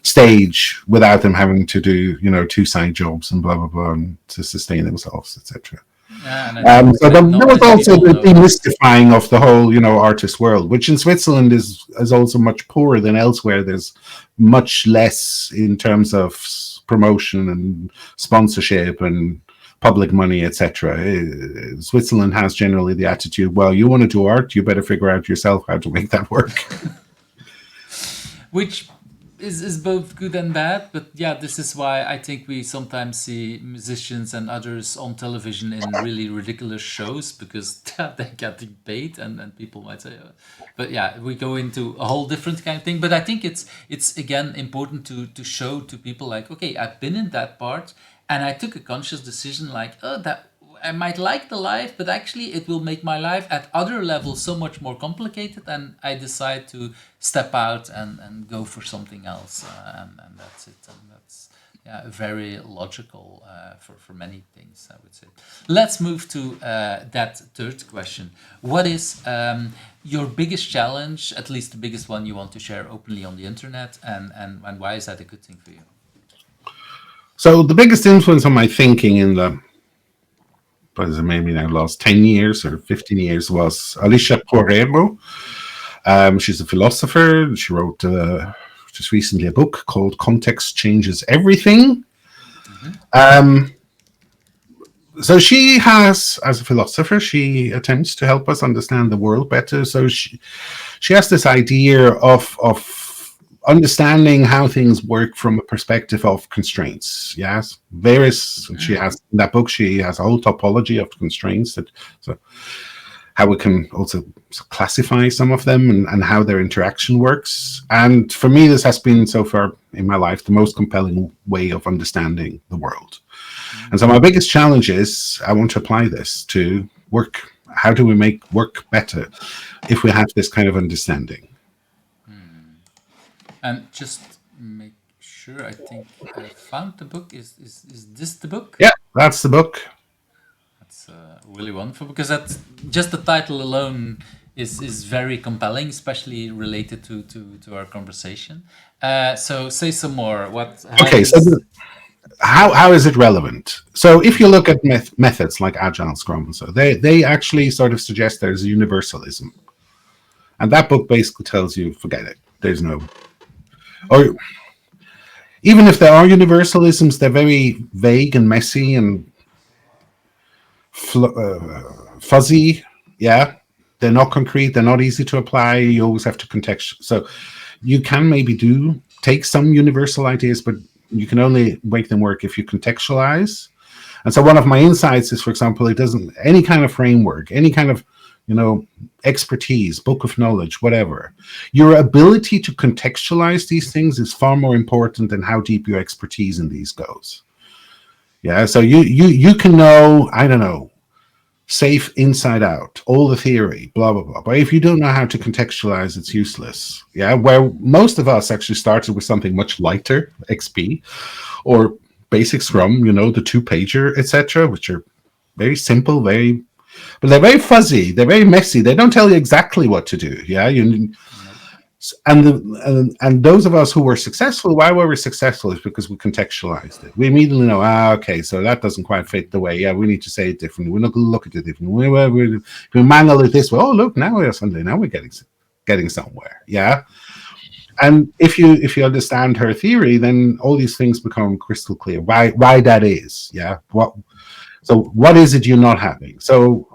stage without them having to do, two side jobs and blah blah blah, and to sustain themselves, etc. Yeah, and I think So there was not many also people the know that. demystifying of the whole, artist world, which in Switzerland is also much poorer than elsewhere. There's much less in terms of promotion and sponsorship and public money, etc. Switzerland has generally the attitude, well, you want to do art, you better figure out yourself how to make that work. Which is both good and bad. But yeah, this is why I think we sometimes see musicians and others on television in really ridiculous shows, because they're getting paid, and people might say, but yeah, we go into a whole different kind of thing. But I think it's again important to show to people like, okay, I've been in that part, and I took a conscious decision, like, oh, that I might like the life, but actually it will make my life at other levels so much more complicated, and I decide to step out and go for something else, and that's it. And that's very logical for many things, I would say. Let's move to that third question. What is your biggest challenge, at least the biggest one you want to share openly on the internet, and why is that a good thing for you? So the biggest influence on my thinking in the, what is it, maybe now last 10 years or 15 years was Alicia Porero. She's a philosopher. She wrote just recently a book called Context Changes Everything. So she has, as a philosopher, she attempts to help us understand the world better. So she has this idea of understanding how things work from a perspective of constraints. Yes, she has in that book, she has a whole topology of constraints, that so how we can also classify some of them and how their interaction works. And for me, this has been so far in my life the most compelling way of understanding the world. And so my biggest challenge is I want to apply this to work. How do we make work better if we have this kind of understanding? And just make sure, I think I found the book. Is this the book? Yeah, that's the book. That's really wonderful, because that's just the title alone is very compelling, especially related to our conversation. So say some more. How is it relevant? So if you look at methods like Agile, Scrum, and so they actually sort of suggest there's a universalism, and that book basically tells you forget it. There's no, or even if there are universalisms, they're very vague and messy and fuzzy. Yeah, they're not concrete. They're not easy to apply. You always have to contextualize. So you can maybe take some universal ideas, but you can only make them work if you contextualize. And so one of my insights is, for example, it doesn't, any kind of framework, any kind of, expertise, book of knowledge, whatever, your ability to contextualize these things is far more important than how deep your expertise in these goes. Yeah. So you can know, I don't know, safe inside out, all the theory, blah, blah, blah. But if you don't know how to contextualize, it's useless. Yeah. Where most of us actually started with something much lighter, XP, or basic Scrum, the 2-pager, etc., which are very simple, but they're very fuzzy, they're very messy. They don't tell you exactly what to do. Yeah. And those of us who were successful, why were we successful is because we contextualized it. We immediately know, okay, so that doesn't quite fit the way. Yeah, we need to say it differently. We're not going to look at it differently. We mangle it this way. Oh, look, now we're getting somewhere. Yeah. And if you understand her theory, then all these things become crystal clear. Why that is. Yeah. So what is it you're not having? So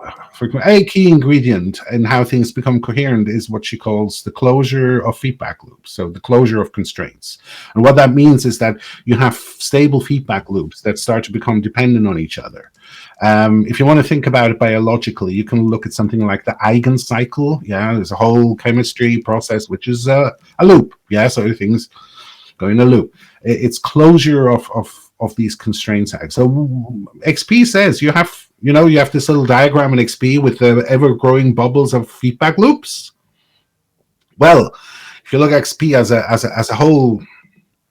a key ingredient in how things become coherent is what she calls the closure of feedback loops. So the closure of constraints. And what that means is that you have stable feedback loops that start to become dependent on each other. If you want to think about it biologically, you can look at something like the eigen cycle. Yeah, there's a whole chemistry process, which is a loop. Yeah, so things go in a loop. It's closure of these constraints. So XP says you have this little diagram in XP with the ever-growing bubbles of feedback loops. Well, if you look at XP as a whole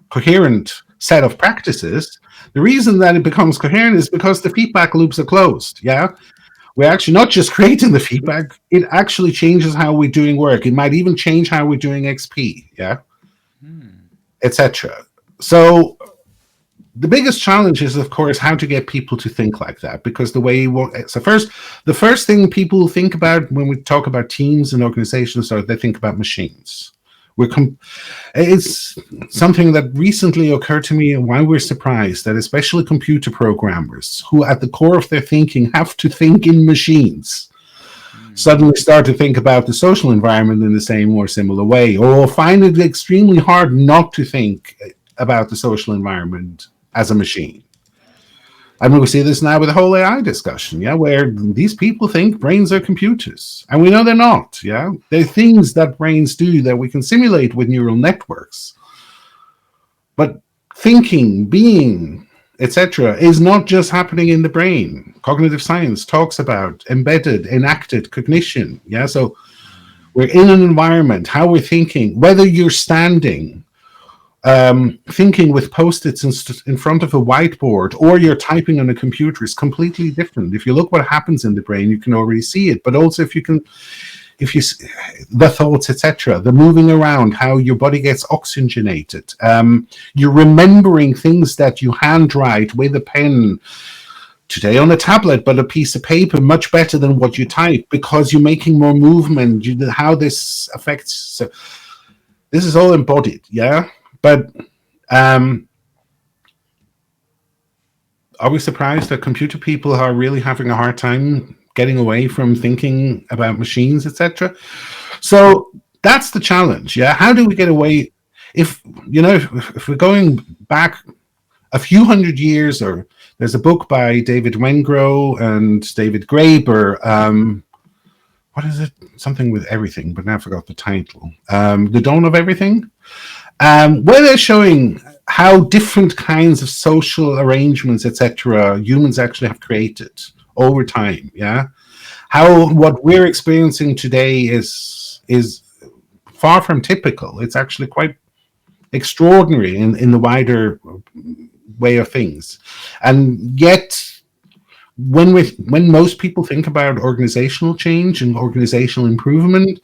coherent set of practices, the reason that it becomes coherent is because the feedback loops are closed. Yeah, we're actually not just creating the feedback; it actually changes how we're doing work. It might even change how we're doing XP. Yeah, etc. So the biggest challenge is, of course, how to get people to think like that, because the first thing people think about when we talk about teams and organizations are they think about machines. It's something that recently occurred to me, and why we're surprised that especially computer programmers, who at the core of their thinking have to think in machines, suddenly start to think about the social environment in the same or similar way, or find it extremely hard not to think about the social environment as a machine. I mean, we see this now with the whole AI discussion, yeah, where these people think brains are computers, and we know they're not. Yeah, they're things that brains do that we can simulate with neural networks. But thinking, being, etc., is not just happening in the brain. Cognitive science talks about embedded, enacted cognition. Yeah, so we're in an environment, how we're thinking, whether you're standing, thinking with post-its in front of a whiteboard, or you're typing on a computer, is completely different. If you look what happens in the brain, you can already see it. But also, if you the thoughts, etc., the moving around, how your body gets oxygenated, you're remembering things that you handwrite with a pen today on a tablet, but a piece of paper much better than what you type, because you're making more movement. How this affects. So this is all embodied, yeah. But are we surprised that computer people are really having a hard time getting away from thinking about machines, etc.? So that's the challenge, yeah. How do we get away? If we're going back a few hundred years, or there's a book by David Wengrow and David Graeber, what is it? Something with everything, but now I forgot the title. The Dawn of Everything, where they're showing how different kinds of social arrangements, etc., humans actually have created over time. Yeah, how what we're experiencing today is far from typical. It's actually quite extraordinary in the wider way of things. And yet, when most people think about organizational change and organizational improvement,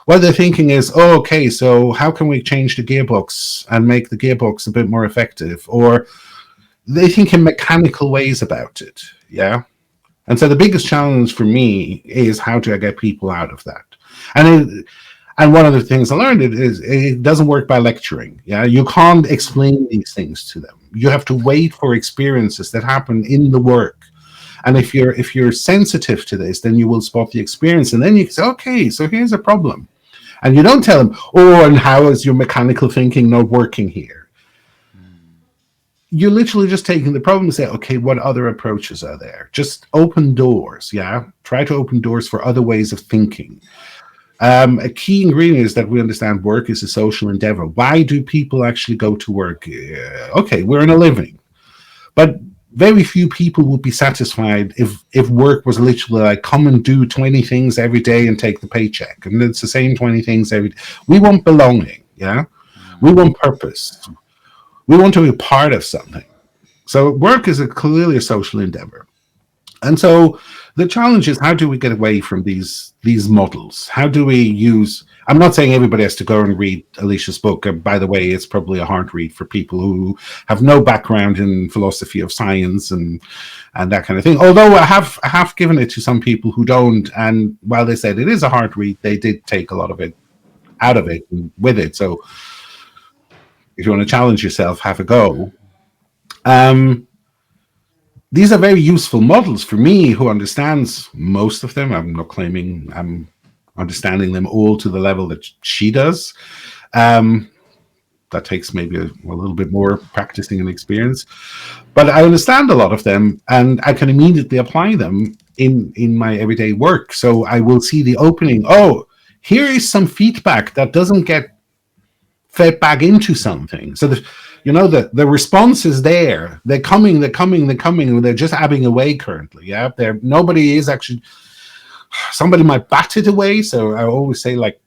what they're thinking is, oh, okay, so how can we change the gearbox and make the gearbox a bit more effective? Or they think in mechanical ways about it, yeah? And so the biggest challenge for me is how do I get people out of that? And one of the things I learned is it doesn't work by lecturing. Yeah, you can't explain these things to them. You have to wait for experiences that happen in the work. And if you're sensitive to this, then you will spot the experience, and then you can say, okay, so here's a problem. And you don't tell them, oh, and how is your mechanical thinking not working here? You're literally just taking the problem and say, okay, what other approaches are there? Just open doors, yeah? Try to open doors for other ways of thinking. A key ingredient is that we understand work is a social endeavor. Why do people actually go to work? Okay, we're in a living. But very few people would be satisfied if work was literally like, come and do 20 things every day and take the paycheck. And it's the same 20 things every day. We want belonging, yeah? We want purpose. We want to be part of something. So work is clearly a social endeavor. And so the challenge is, how do we get away from these models? How do we use... I'm not saying everybody has to go and read Alicia's book. By the way, it's probably a hard read for people who have no background in philosophy of science and that kind of thing. Although I have given it to some people who don't, and while they said it is a hard read, they did take a lot of it out of it and with it. So if you want to challenge yourself, have a go. These are very useful models for me, who understands most of them. I'm not claiming I'm understanding them all to the level that she does. That takes maybe a little bit more practicing and experience. But I understand a lot of them, and I can immediately apply them in my everyday work. So I will see the opening. Oh, here is some feedback that doesn't get fed back into something. So the response is there. They're coming, and they're just ebbing away currently. Yeah, nobody is actually... Somebody might bat it away. So I always say, like,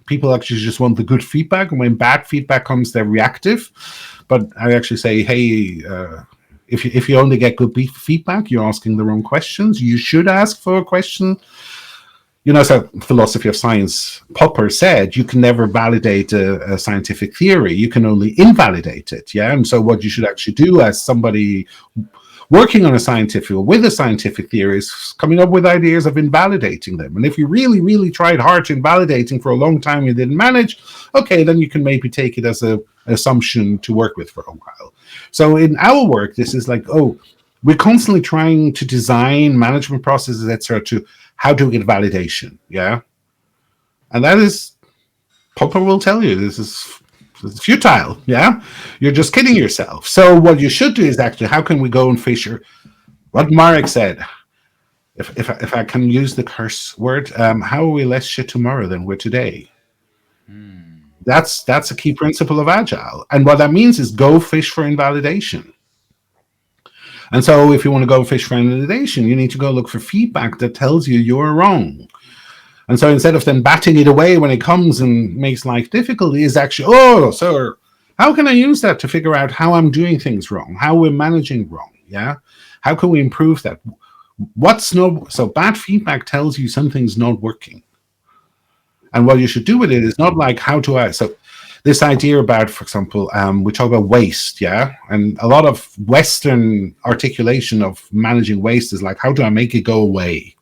people actually just want the good feedback, and when bad feedback comes, they're reactive. But I actually say, hey, if you only get good feedback, you're asking the wrong questions. You should ask for a question. So philosophy of science, Popper said, you can never validate a scientific theory. You can only invalidate it. Yeah. And so what you should actually do as somebody working on a scientific theory is coming up with ideas of invalidating them. And if you really, really tried hard to invalidating for a long time, you didn't manage, okay, then you can maybe take it as an assumption to work with for a while. So in our work, this is like, oh, we're constantly trying to design management processes, etc., to how do we get validation? Yeah. And that is, Popper will tell you, this is futile. Yeah. You're just kidding yourself. So what you should do is actually, how can we go and fish? What Marek said, if I can use the curse word, how are we less shit tomorrow than we're today? That's a key principle of Agile. And what that means is go fish for invalidation. And so if you want to go fish for validation, you need to go look for feedback that tells you you're wrong. And so instead of then batting it away when it comes and makes life difficult, is actually, oh, so how can I use that to figure out how I'm doing things wrong, how we're managing wrong? Yeah. How can we improve that? So bad feedback tells you something's not working. And what you should do with it is not like, how do I, so this idea about, for example, we talk about waste, yeah? And a lot of Western articulation of managing waste is like, how do I make it go away?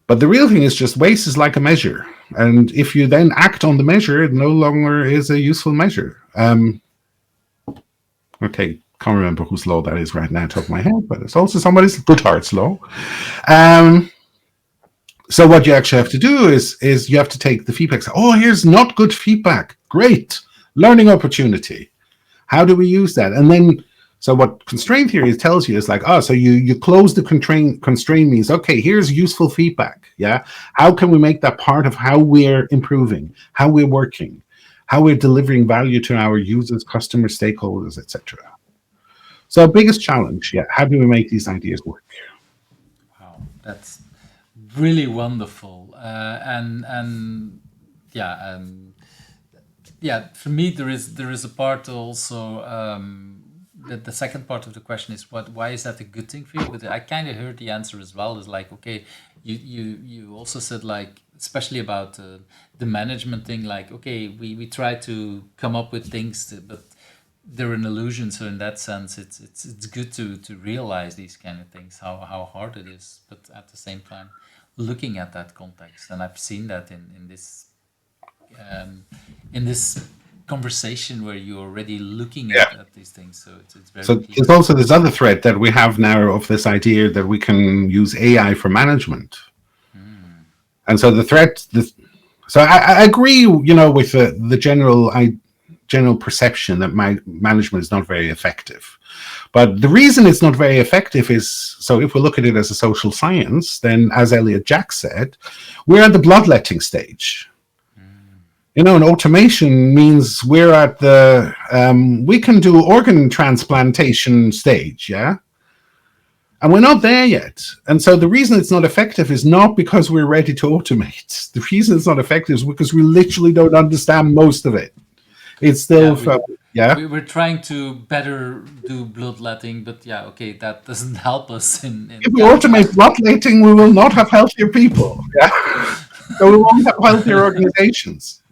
But the real thing is just waste is like a measure. And if you then act on the measure, it no longer is a useful measure. Okay, can't remember whose law that is right now, top of my head, but it's also somebody's Goodhart's law. So what you actually have to do is you have to take the feedback. Say, oh, here's not good feedback. Great. Learning opportunity. How do we use that? And then, so what constraint theory tells you is like, oh, so you close the constraint means, okay, here's useful feedback. Yeah. How can we make that part of how we're improving, how we're working, how we're delivering value to our users, customers, stakeholders, etc. So biggest challenge, yeah, how do we make these ideas work? Wow, that's really wonderful. And yeah, for me there is a part also that the second part of the question is why is that a good thing for you? But I kind of heard the answer as well. Is like, okay, you also said, like, especially about the management thing, like, okay, we try to come up with things but they're an illusion. So in that sense, it's good to realize these kind of things, how hard it is, but at the same time looking at that context. And I've seen that in this conversation where you're already looking at these things. So it's very so clear. there's also this other thread that we have now of this idea that we can use AI for management. And so the threat, so I agree, with the general perception that my management is not very effective. But the reason it's not very effective is, so if we look at it as a social science, then as Elliot Jack said, we're at the bloodletting stage. And automation means we're at the, we can do organ transplantation stage, yeah? And we're not there yet. And so the reason it's not effective is not because we're ready to automate. The reason it's not effective is because we literally don't understand most of it. It's still, we're trying to better do bloodletting, but okay, that doesn't help us. If we automate bloodletting, we will not have healthier people. Yeah, so we won't have healthier organizations.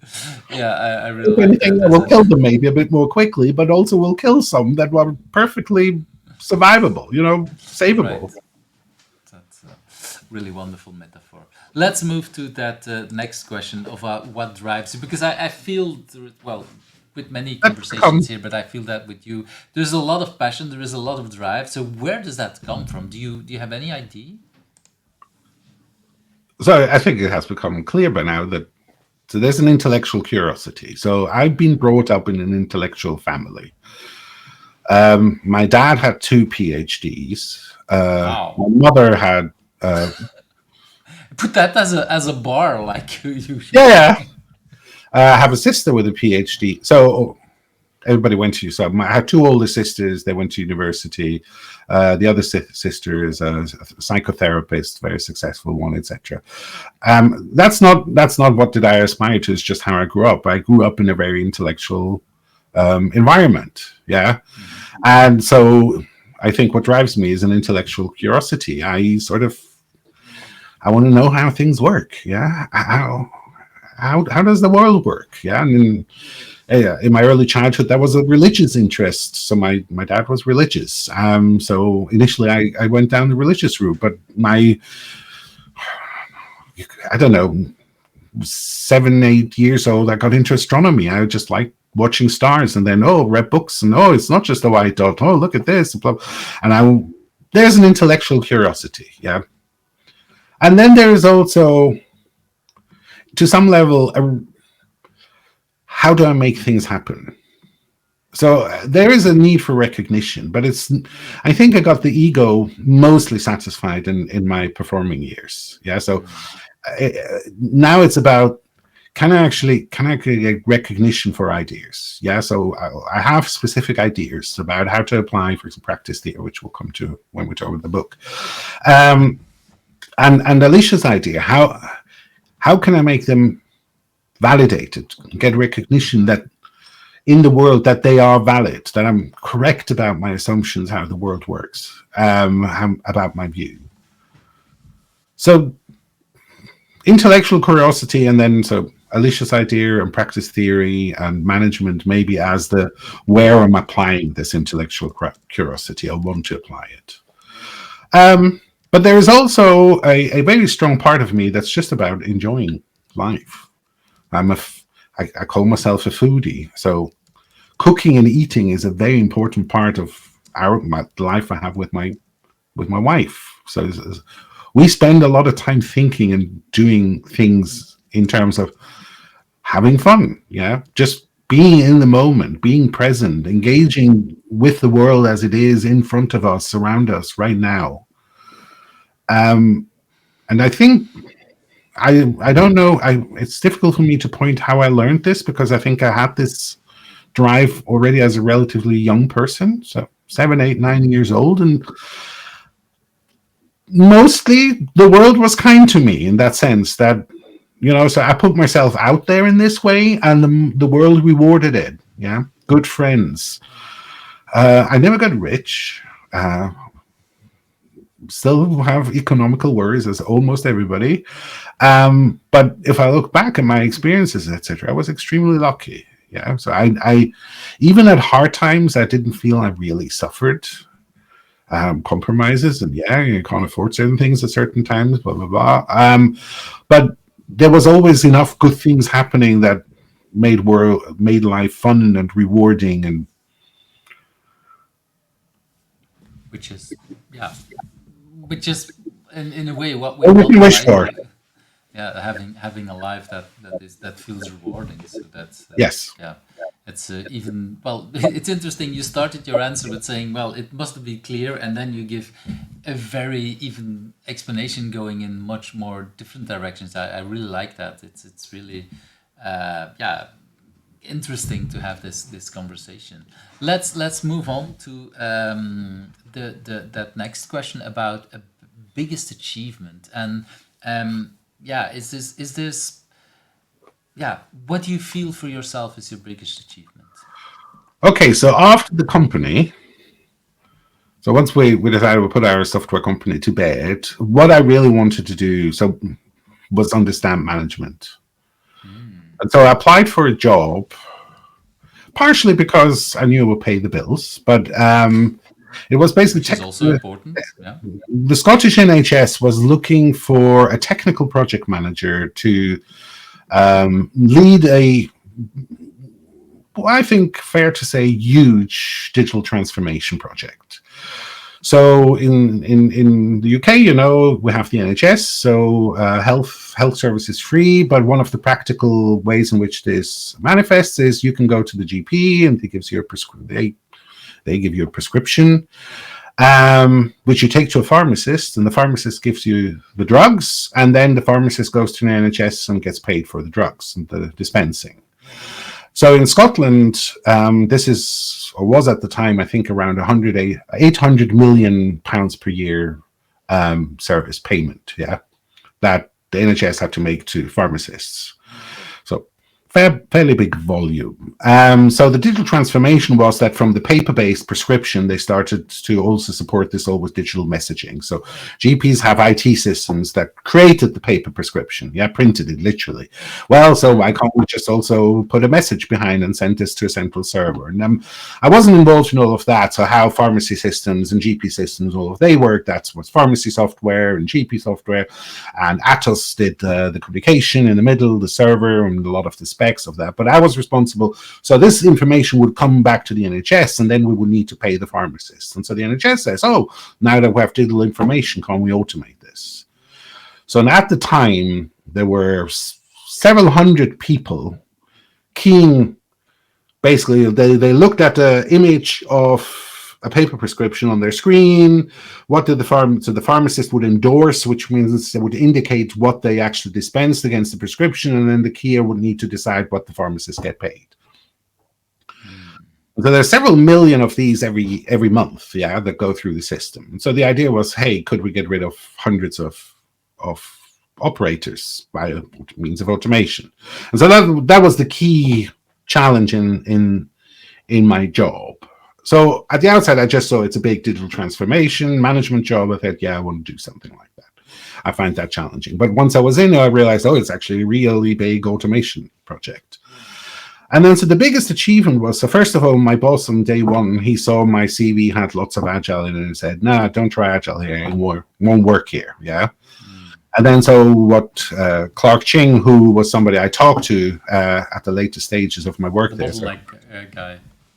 Yeah, I really if anything, that will kill them maybe a bit more quickly, but also will kill some that were perfectly survivable, savable. Right. That's a really wonderful metaphor. Let's move to that next question of what drives you, because I feel, with many conversations here, but I feel that with you, there's a lot of passion, there is a lot of drive. So where does that come from? Do you have any idea? So I think it has become clear by now that there's an intellectual curiosity. So I've been brought up in an intellectual family. My dad had 2 PhDs. Wow. My mother had. Put that as a bar, like you. Yeah. I have a sister with a PhD. So everybody went to. So I had 2 older sisters. They went to university. The other sister is a psychotherapist, very successful one, etc. That's not what did I aspire to. It's just how I grew up. I grew up in a very intellectual environment. Yeah. And so I think what drives me is an intellectual curiosity. I want to know how things work. Yeah. How does the world work? Yeah. And in my early childhood, that was a religious interest. So my dad was religious. So initially I went down the religious route, but I don't know, 7, 8 years old, I got into astronomy. I just like watching stars, and then read books, and it's not just a white dot. Oh, look at this, and there's an intellectual curiosity, yeah. And then there is also, to some level, how do I make things happen? So there is a need for recognition, but I think I got the ego mostly satisfied in my performing years, yeah. So now it's about, can I actually get recognition for ideas? Yeah, so I have specific ideas about how to apply, for example, practice theory, which we'll come to when we talk about the book. And Alicia's idea, how can I make them validated, get recognition that in the world that they are valid, that I'm correct about my assumptions, how the world works, about my view. So intellectual curiosity, and then so Alicia's idea and practice theory and management maybe as the where I'm applying this intellectual curiosity. I want to apply it. But there is also a very strong part of me that's just about enjoying life. I call myself a foodie. So cooking and eating is a very important part of the life I have with my wife. So we spend a lot of time thinking and doing things in terms of having fun. Yeah, just being in the moment, being present, engaging with the world as it is in front of us, around us right now. And I think I don't know. It's difficult for me to point how I learned this, because I think I had this drive already as a relatively young person, so 7, 8, 9 years old, and mostly the world was kind to me in that sense that, so I put myself out there in this way, and the world rewarded it. Yeah, good friends. I never got rich. Still have economical worries as almost everybody. But if I look back at my experiences, etc., I was extremely lucky. Yeah. So I even at hard times, I didn't feel I really suffered. Compromises, and you can't afford certain things at certain times, blah, blah, blah. But there was always enough good things happening that made life fun and rewarding, and which is in a way what we want, wish for. Yeah, having a life that feels rewarding. So that's yes. Yeah, it's even, well, it's interesting. You started your answer with saying, well, it must be clear, and then you give a very even explanation going in much more different directions. I really like that. It's really interesting to have this conversation. Let's move on to that next question about a biggest achievement, and is this what do you feel for yourself is your biggest achievement? Okay, so after the company, so once we decided to put our software company to bed, what I really wanted to do was understand management. And so I applied for a job, partially because I knew it would pay the bills, but it was basically which is also important. Yeah. The Scottish NHS was looking for a technical project manager to lead I think fair to say, huge digital transformation project. So in the UK, we have the NHS, so health service is free, but one of the practical ways in which this manifests is you can go to the GP and they give you a prescription, which you take to a pharmacist, and the pharmacist gives you the drugs, and then the pharmacist goes to the NHS and gets paid for the drugs and the dispensing. So in Scotland, this is, or was at the time, I think around 800 million pounds per year service payment, that the NHS had to make to pharmacists. So fairly big volume. So the digital transformation was that from the paper-based prescription, they started to also support this always digital messaging. So GPs have IT systems that created the paper prescription, printed it literally. Well, so why can't we just also put a message behind and send this to a central server? And I wasn't involved in all of that. So how pharmacy systems and GP systems, all of they work, that's what's pharmacy software and GP software. And Atos did the communication in the middle, the server, and a lot of the specs of that, but I was responsible. So this information would come back to the NHS, and then we would need to pay the pharmacists. And so the NHS says, oh, now that we have digital information, can we automate this? So at the time, there were several hundred people keying. Basically, they looked at the image of a paper prescription on their screen. What did so the pharmacist would endorse, which means they would indicate what they actually dispensed against the prescription, and then the keyer would need to decide what the pharmacist get paid. So there's several million of these every month, that go through the system. And so the idea was, hey, could we get rid of hundreds of operators by means of automation? And so that was the key challenge in my job. So at the outset, I just saw it's a big digital transformation management job. I thought, I want to do something like that. I find that challenging. But once I was in, I realized, it's actually a really big automation project. And then, so the biggest achievement was, so first of all, my boss on day one, he saw my CV had lots of agile in it and said, "No, don't try agile here anymore. Won't work here." Yeah. And then, so what Clark Ching, who was somebody I talked to at the later stages of my work there,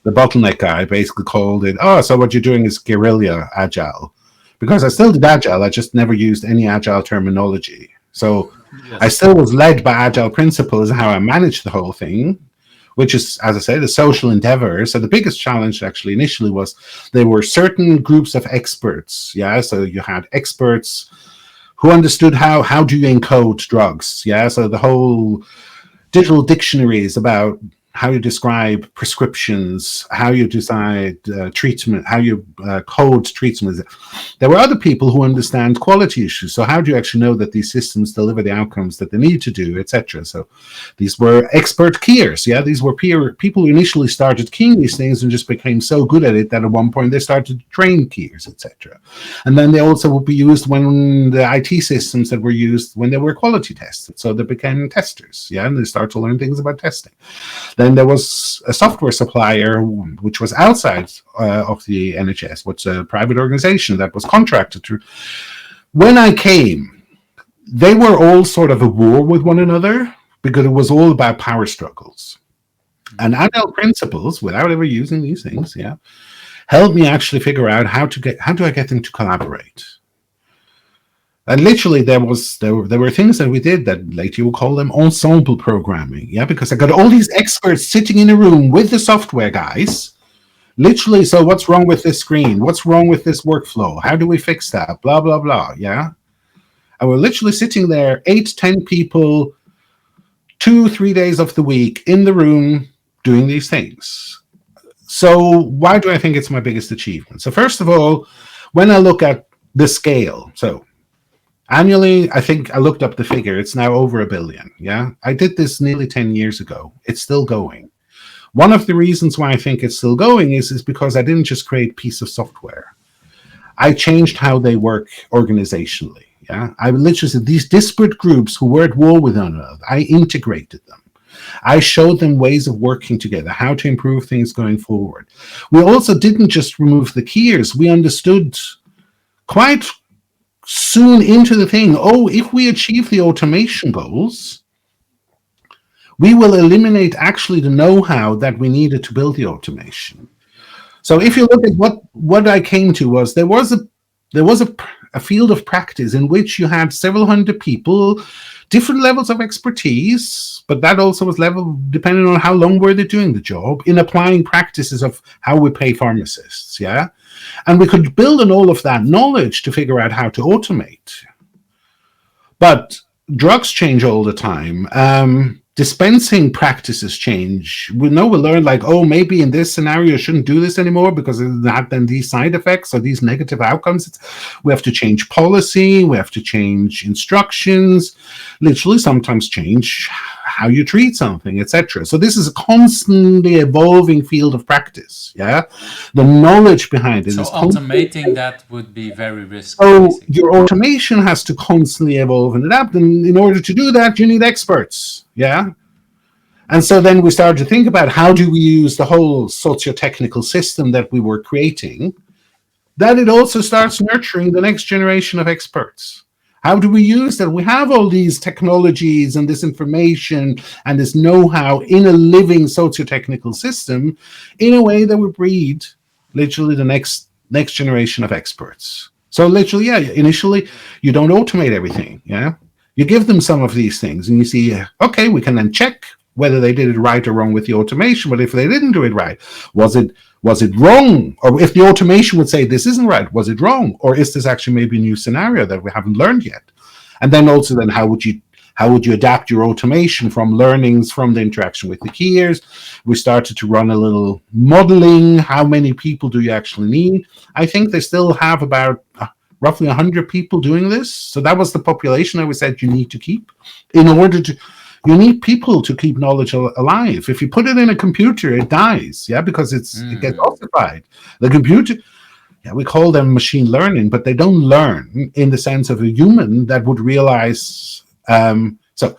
the bottleneck guy, basically called it, so what you're doing is guerrilla agile. Because I still did agile, I just never used any agile terminology. So I still was led by agile principles, how I managed the whole thing, which is, as I said, a social endeavor. So the biggest challenge actually initially was there were certain groups of experts. So you had experts who understood how do you encode drugs. So the whole digital dictionaries about how you describe prescriptions, how you decide treatment, how you code treatments. There were other people who understand quality issues. So how do you actually know that these systems deliver the outcomes that they need to do, etc.? So these were expert keyers. These were people who initially started keying these things and just became so good at it that at one point they started to train keyers, etc. And then they also would be used when the IT systems that were used when they were quality tested. So they became testers, and they started to learn things about testing. Then there was a software supplier which was outside of the NHS, which was a private organization that was contracted to. When I came, they were all sort of at war with one another because it was all about power struggles. And agile principles, without ever using these things, helped me actually figure out how do I get them to collaborate. And literally, there were things that we did that later you will call them ensemble programming, because I got all these experts sitting in a room with the software guys, literally. So what's wrong with this screen? What's wrong with this workflow? How do we fix that? Blah, blah, blah, And we're literally sitting there, 8-10 people, 2-3 days of the week in the room doing these things. So why do I think it's my biggest achievement? So first of all, when I look at the scale, so annually, I think I looked up the figure. It's now over $1 billion. I did this nearly 10 years ago. It's still going. One of the reasons why I think it's still going is because I didn't just create a piece of software. I changed how they work organizationally. I literally said these disparate groups who were at war with one another, I integrated them. I showed them ways of working together, how to improve things going forward. We also didn't just remove the keyers. We understood quite soon into the thing, if we achieve the automation goals, we will eliminate actually the know-how that we needed to build the automation. So if you look at what I came to was there was a field of practice in which you had several hundred people, different levels of expertise, but that also was level depending on how long were they doing the job in applying practices of how we pay pharmacists, and we could build on all of that knowledge to figure out how to automate. But drugs change all the time. Dispensing practices change. We learn maybe in this scenario, you shouldn't do this anymore because of that, then these side effects or these negative outcomes. We have to change policy. We have to change instructions, literally sometimes change how you treat something, etc. So this is a constantly evolving field of practice. The knowledge behind it. So automating that would be very risky. So your automation has to constantly evolve and adapt. And in order to do that, you need experts. And so then we started to think about how do we use the whole socio-technical system that we were creating, that it also starts nurturing the next generation of experts. How do we use that? We have all these technologies and this information and this know-how in a living socio-technical system in a way that we breed literally the next generation of experts. So literally, initially you don't automate everything, You give them some of these things and you see, okay, we can then check whether they did it right or wrong with the automation. But if they didn't do it right, was it wrong? Or if the automation would say this isn't right, was it wrong? Or is this actually maybe a new scenario that we haven't learned yet? And then also, then how would you adapt your automation from learnings from the interaction with the keyers? We started to run a little modeling. How many people do you actually need? I think they still have about roughly 100 people doing this. So that was the population I was said you need to keep in order to. You need people to keep knowledge alive. If you put it in a computer, it dies, because it gets ossified. The computer, we call them machine learning, but they don't learn in the sense of a human that would realize. So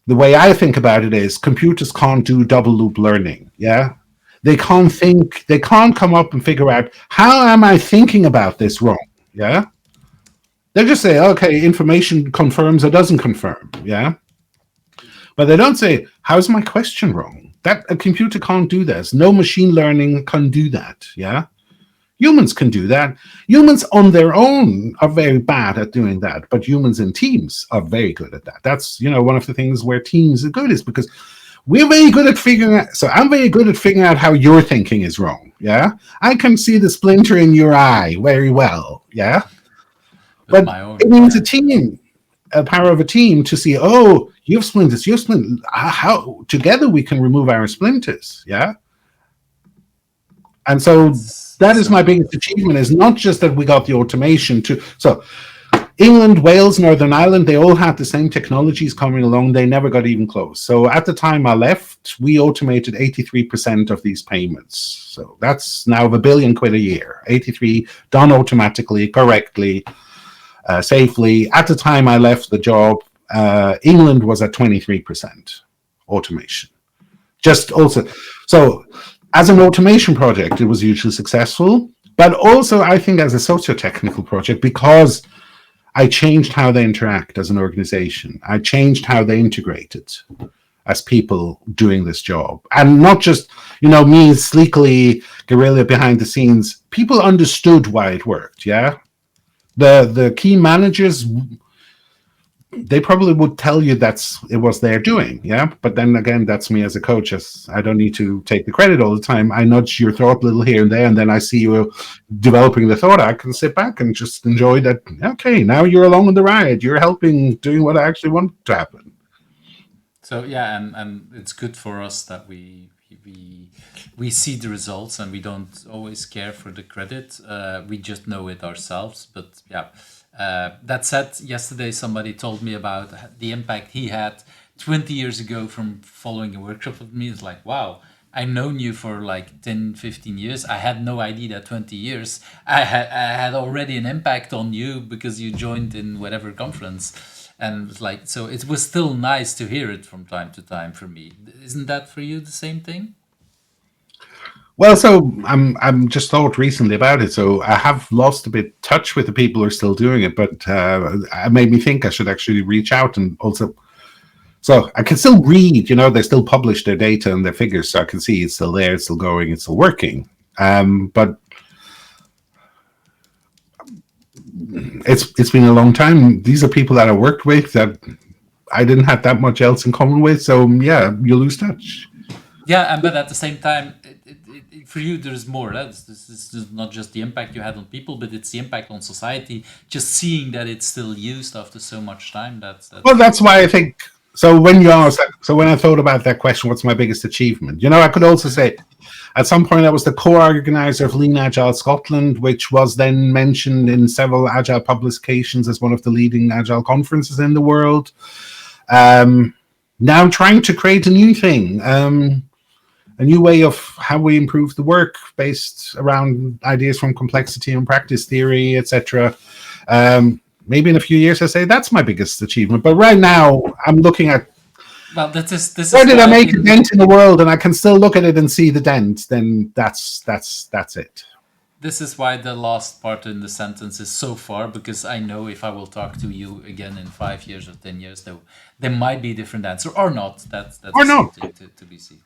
the way I think about it is computers can't do double loop learning. They can't think. They can't come up and figure out how am I thinking about this wrong. They just say, okay, information confirms or doesn't confirm. But they don't say, how's my question wrong? That a computer can't do this. No machine learning can do that. Humans can do that. Humans on their own are very bad at doing that, but humans in teams are very good at that. That's, one of the things where teams are good is because we're very good at figuring out. So I'm very good at figuring out how your thinking is wrong. I can see the splinter in your eye very well. But it needs a team. A power of a team to see, oh, you have splinters, how together we can remove our splinters. And so that is my biggest achievement, is not just that we got the automation so England, Wales, Northern Ireland, they all had the same technologies coming along. They never got even close. So at the time I left, we automated 83% of these payments. So that's now £1 billion a year. 83 done automatically, correctly, safely. At the time I left the job, England was at 23% automation. Just also, so as an automation project, it was hugely successful, but also I think as a socio-technical project, because I changed how they interact as an organization. I changed how they integrated as people doing this job. And not just, me sleekly guerrilla behind the scenes. People understood why it worked, The key managers, they probably would tell you it was their doing, But then again, that's me as a coach. As I don't need to take the credit all the time. I nudge your thought a little here and there, and then I see you developing the thought. I can sit back and just enjoy that. Okay, now you're along on the ride. You're helping, doing what I actually want to happen. So and it's good for us that we see the results, and we don't always care for the credit. We just know it ourselves. But that said, yesterday somebody told me about the impact he had 20 years ago from following a workshop with me. It's like, wow, I've known you for like 10, 15 years. I had no idea that 20 years I had already an impact on you because you joined in whatever conference. And it's like, so it was still nice to hear it from time to time for me. Isn't that for you the same thing? Well, so I'm just thought recently about it. So I have lost a bit touch with the people who are still doing it, but it made me think I should actually reach out and also. So I can still read, they still publish their data and their figures, so I can see it's still there, it's still going, it's still working. But it's been a long time. These are people that I worked with that I didn't have that much else in common with. So you lose touch. Yeah, but at the same time, for you, there's more. This is not just the impact you had on people, but it's the impact on society. Just seeing that it's still used after so much time. That's why I think. So when you asked that, so when I thought about that question, what's my biggest achievement? I could also say, at some point, I was the co-organizer of Lean Agile Scotland, which was then mentioned in several Agile publications as one of the leading Agile conferences in the world. Now I'm trying to create a new thing. A new way of how we improve the work based around ideas from complexity and practice theory, etc. Maybe in a few years I say that's my biggest achievement. But right now I'm looking at where did I make a dent in the world, and I can still look at it and see the dent. Then that's it. This is why the last part in the sentence is so far, because I know if I will talk to you again in 5 years or 10 years, though, there might be a different answer or not. That's or not to be seen.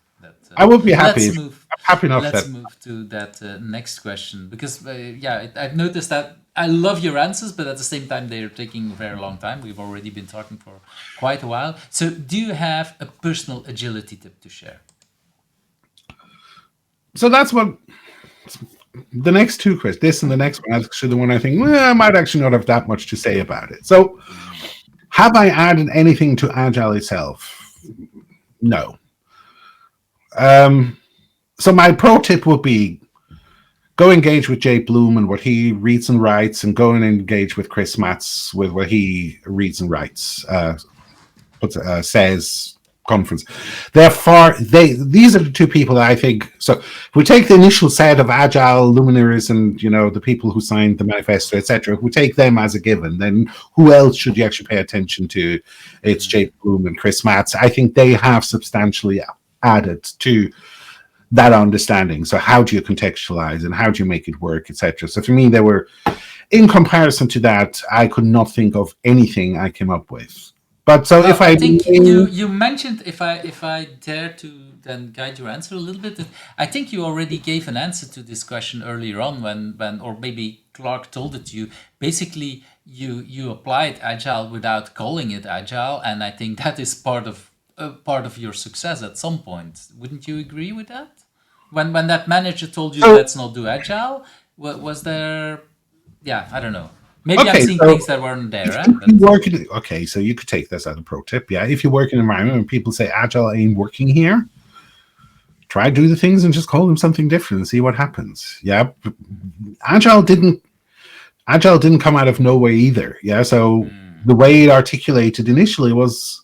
I would be happy. I'm happy enough. Let's move to that next question, because I've noticed that I love your answers, but at the same time, they're taking a very long time. We've already been talking for quite a while. So, do you have a personal agility tip to share? So that's what the next two questions, this and the next one, actually the one I think, I might actually not have that much to say about it. So, have I added anything to Agile itself? No. So my pro tip would be go engage with Jake Bloom and what he reads and writes, and go and engage with Chris Matz with what he reads and writes, says, conference. These are the two people that I think. So if we take the initial set of Agile luminaries and the people who signed the manifesto, etc., if we take them as a given, then who else should you actually pay attention to? It's Jake Bloom and Chris Matz. I think they have substantially added to that understanding. So how do you contextualize and how do you make it work, etc. So for me, they were, in comparison to that, I could not think of anything I came up with. But so Well, if I think you mentioned, if I dare to then guide your answer a little bit, I think you already gave an answer to this question earlier on when or maybe Clark told it to you. Basically, you applied agile without calling it agile, and I think that is part of your success at some point. Wouldn't you agree with that? When that manager told you let's not do agile, was there? Yeah, I don't know. Maybe I'm seeing things that weren't there. Okay, so you could take this as a pro tip. Yeah, if you work in an environment and people say agile ain't working here, try do the things and just call them something different and see what happens. Yeah, agile didn't come out of nowhere either. Yeah, so the way it articulated initially was,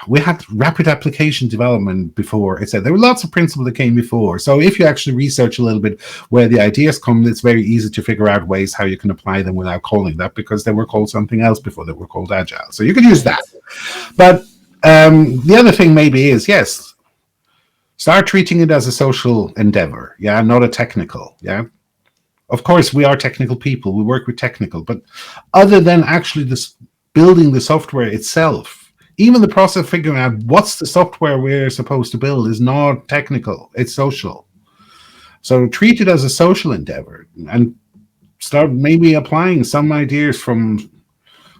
we had rapid application development before. It said there were lots of principles that came before. So if you actually research a little bit where the ideas come, it's very easy to figure out ways how you can apply them without calling that, because they were called something else before they were called agile. So you can use that. But the other thing maybe is, yes, start treating it as a social endeavor. Yeah, not a technical. Yeah. Of course, we are technical people. We work with technical. But other than actually this building the software itself, even the process of figuring out what's the software we're supposed to build is not technical, it's social. So treat it as a social endeavor and start maybe applying some ideas from,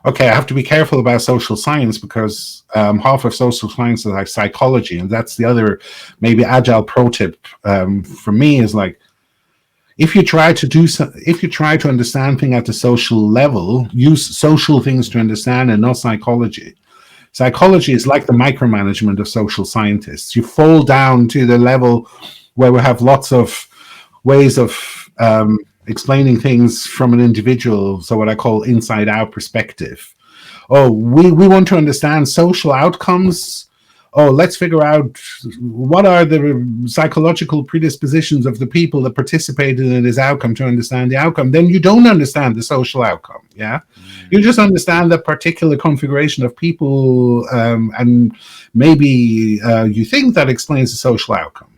okay, I have to be careful about social science because half of social science is like psychology. And that's the other maybe agile pro tip for me is like, if you try to understand things at the social level, use social things to understand and not psychology. Psychology is like the micromanagement of social scientists. You fall down to the level where we have lots of ways of explaining things from an individual, so what I call inside-out perspective. Oh, we want to understand social outcomes. Oh, let's figure out what are the psychological predispositions of the people that participated in this outcome to understand the outcome. Then you don't understand the social outcome. Yeah, you just understand that particular configuration of people, and maybe you think that explains the social outcome.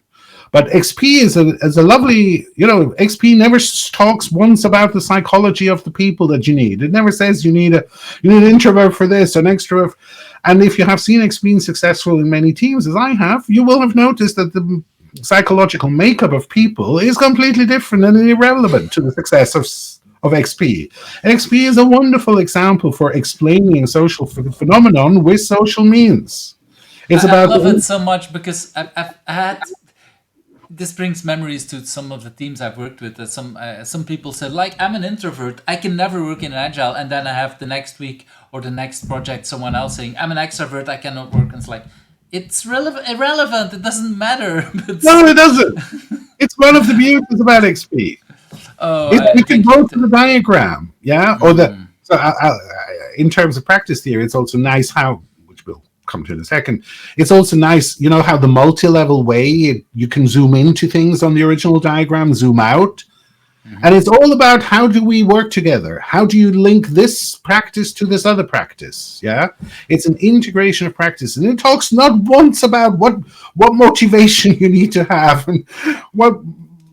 But XP is a lovely, XP never talks once about the psychology of the people that you need. It never says you need an introvert for this, an extrovert. And if you have seen XP being successful in many teams, as I have, you will have noticed that the psychological makeup of people is completely different and irrelevant to the success of XP. XP is a wonderful example for explaining a social phenomenon with social means. I love it so much because I've had... This brings memories to some of the teams I've worked with. That some people said, like, I'm an introvert, I can never work in agile, and then I have the next week or the next project someone else saying, I'm an extrovert, I cannot work. And it's like, it's irrelevant. It doesn't matter. No, it doesn't. It's one of the beauties about XP. You can go to the diagram, yeah, or in terms of practice theory, it's also nice how, which we'll come to in a second. It's also nice, how the multi-level way you can zoom into things on the original diagram, zoom out. And it's all about how do we work together? How do you link this practice to this other practice? Yeah, it's an integration of practice, and it talks not once about what motivation you need to have and what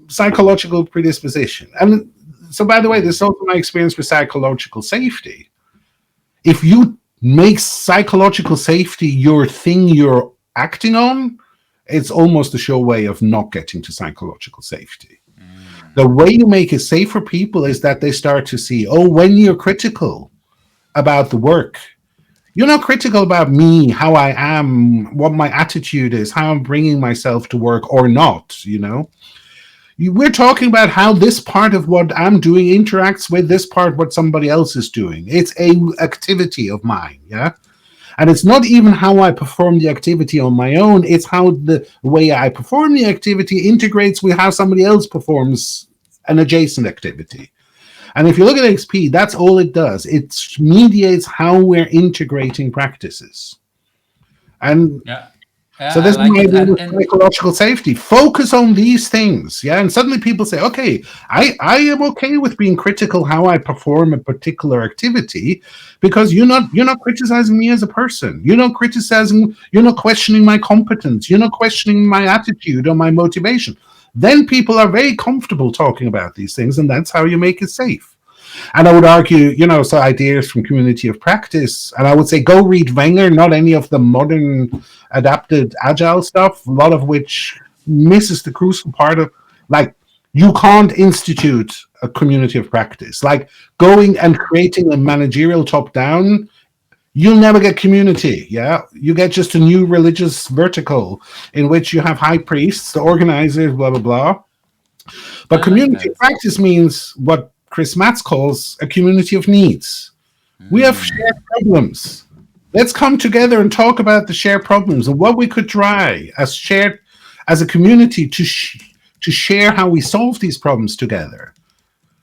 psychological predisposition. And so, by the way, this is also my experience with psychological safety. If you make psychological safety your thing you're acting on, it's almost a sure way of not getting to psychological safety. The way you make it safe for people is that they start to see, oh, when you're critical about the work, you're not critical about me, how I am, what my attitude is, how I'm bringing myself to work or not, We're talking about how this part of what I'm doing interacts with this part what somebody else is doing. It's a activity of mine, yeah? And it's not even how I perform the activity on my own, it's how the way I perform the activity integrates with how somebody else performs an adjacent activity. And if you look at XP, that's all it does. It mediates how we're integrating practices. And so this is my psychological safety. Focus on these things, yeah. And suddenly people say, "Okay, I am okay with being critical how I perform a particular activity, because you're not criticizing me as a person. You're not questioning my competence. You're not questioning my attitude or my motivation." Then people are very comfortable talking about these things, and that's how you make it safe. And I would argue, so ideas from community of practice, and I would say go read Wenger, not any of the modern adapted agile stuff, a lot of which misses the crucial part of, like, you can't institute a community of practice. Like going and creating a managerial top-down, you'll never get community, yeah? You get just a new religious vertical in which you have high priests, the organizers, blah, blah, blah. But community of practice means what Chris Matz calls a community of needs. We have shared problems. Let's come together and talk about the shared problems and what we could try as a community to share how we solve these problems together.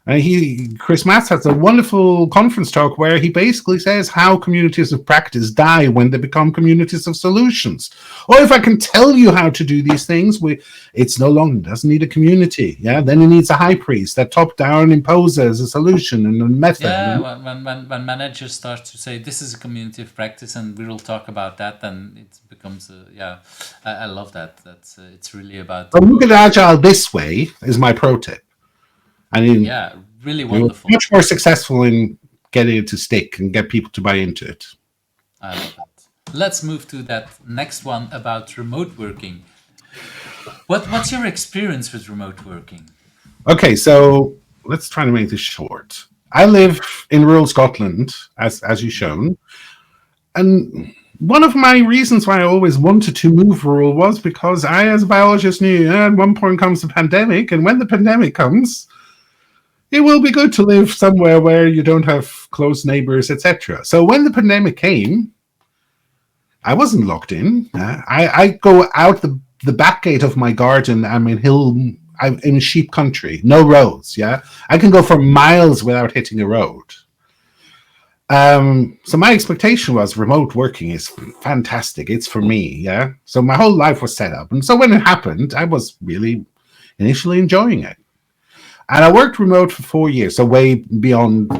And Chris Matz has a wonderful conference talk where he basically says how communities of practice die when they become communities of solutions. Or if I can tell you how to do these things, it doesn't need a community. Yeah, then it needs a high priest that top-down imposes a solution and a method. Yeah, when managers start to say this is a community of practice and we will talk about that, then it becomes I love that. It's really about. But look at Agile this way is my pro tip. Really wonderful. Much more successful in getting it to stick and get people to buy into it. I love that. Let's move to that next one about remote working. What's your experience with remote working? Okay, so let's try to make this short. I live in rural Scotland, as you've shown, and one of my reasons why I always wanted to move rural was because I, as a biologist, knew at one point comes the pandemic, and when the pandemic comes, it will be good to live somewhere where you don't have close neighbors, etc. So when the pandemic came, I wasn't locked in. I go out the back gate of my garden. I'm in sheep country, no roads. Yeah, I can go for miles without hitting a road. So my expectation was remote working is fantastic. It's for me. Yeah. So my whole life was set up, and so when it happened, I was really initially enjoying it. And I worked remote for 4 years, so way beyond,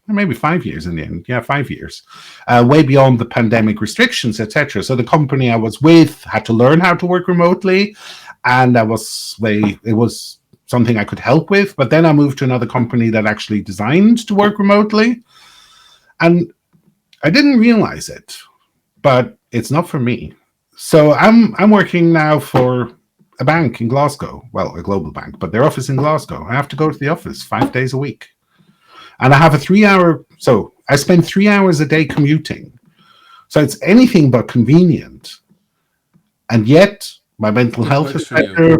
maybe 5 years in the end. Yeah, 5 years. Way beyond the pandemic restrictions, etc. So the company I was with had to learn how to work remotely, and it was something I could help with. But then I moved to another company that actually designed to work remotely, and I didn't realize it, but it's not for me. So I'm working now for a bank in Glasgow, well, a global bank, but their office in Glasgow. I have to go to the office 5 days a week. And I have so I spend 3 hours a day commuting. So it's anything but convenient. And yet my mental health is better.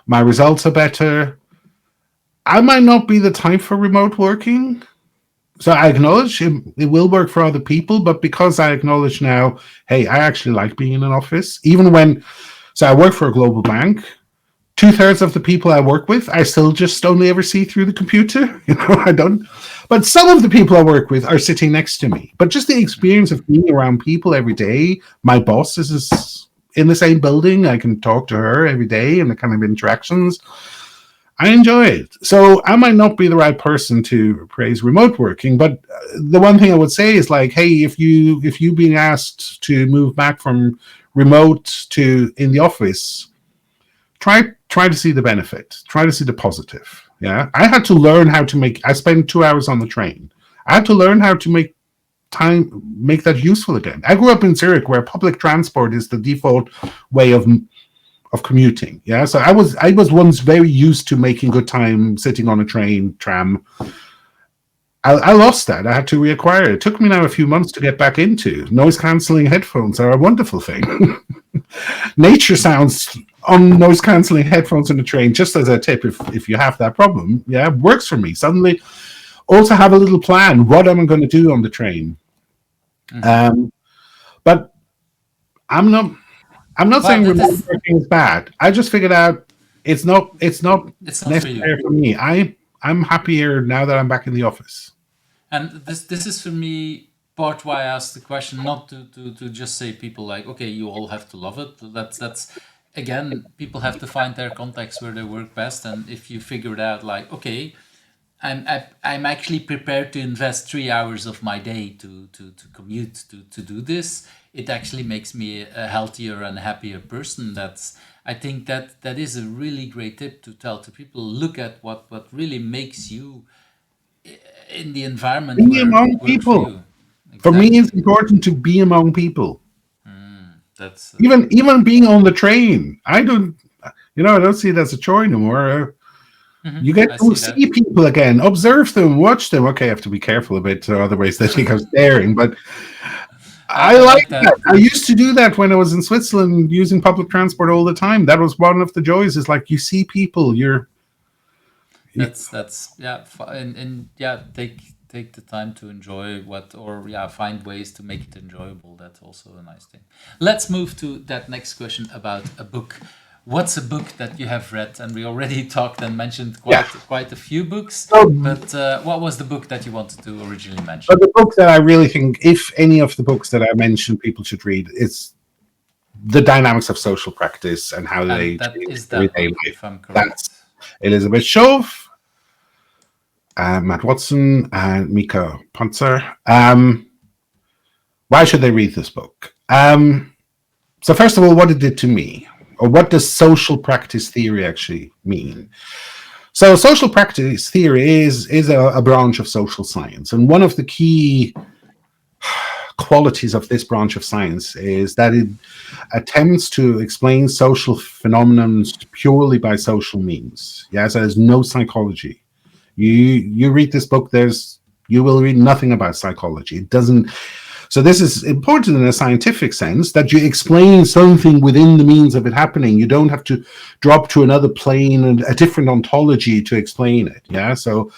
My results are better. I might not be the type for remote working. So I acknowledge it will work for other people, but because I acknowledge now, hey, I actually like being in an office, so I work for a global bank. 2/3 of the people I work with, I still just only ever see through the computer. I don't. But some of the people I work with are sitting next to me. But just the experience of being around people every day. My boss is in the same building. I can talk to her every day and the kind of interactions. I enjoy it. So I might not be the right person to praise remote working, but the one thing I would say is like, hey, if you being asked to move back from remote to in the office, try to see the benefit, try to see the positive. Yeah, I had to learn how to I spent 2 hours on the train. I had to learn how to make that useful again. I grew up in Zurich, where public transport is the default way of of commuting. Yeah, so I was once very used to making good time sitting on a train, tram. I lost that. I had to reacquire it. It took me now a few months to get back into. Noise cancelling headphones are a wonderful thing. Nature sounds on noise cancelling headphones in the train, just as a tip, if you have that problem, yeah, works for me. Suddenly, also have a little plan. What am I going to do on the train? But I'm not. I'm not saying But that remote is, working is bad. I just figured out it's not. It's not it's not for you. necessary for me. I'm happier now that I'm back in the office. And this is for me part why I asked the question, not to just say people like, okay, you all have to love it. That's again, people have to find their context where they work best, and if you figure it out, like, okay, I'm actually prepared to invest 3 hours of my day to commute to do this. It actually makes me a healthier and happier person. I think that is a really great tip to tell to people. Look at what really makes you in the environment Be where among it works for people. you. For me, it's Exactly. important to be among people. That's Even being on the train, I don't. I don't see it as a chore anymore. You get I to see that. see people again, observe them, watch them. Okay, I have to be careful a bit, otherwise they think I'm staring. But I I like like that. that. I used to do that when I was in Switzerland using public transport all the time. That was one of the joys. Is like you see people. That's yeah, and yeah, take the time to enjoy what, or yeah, find ways to make it enjoyable. That's also a nice thing. Let's move to that next question about a book. What's a book that you have read? And we already talked and mentioned Yeah. quite a few books. So, But what was the book that you wanted to originally mention? but the book that I really think, if any of the books that I mentioned, people should read, is The Dynamics of Social Practice and How They And that Change is that Everyday one, Life. if I'm That's correct. Elizabeth Shove, Matt Watson, and Mika Ponzer. Why should they read this book? So first of all, what it did to me, or what does social practice theory actually mean? So social practice theory is a branch of social science, and one of the key qualities of this branch of science is that it attempts to explain social phenomena purely by social means. Yeah, so there's no psychology. You read this book, you will read nothing about psychology. It doesn't. So this is important in a scientific sense, that you explain something within the means of it happening. You don't have to drop to another plane and a different ontology to explain it. Yeah. So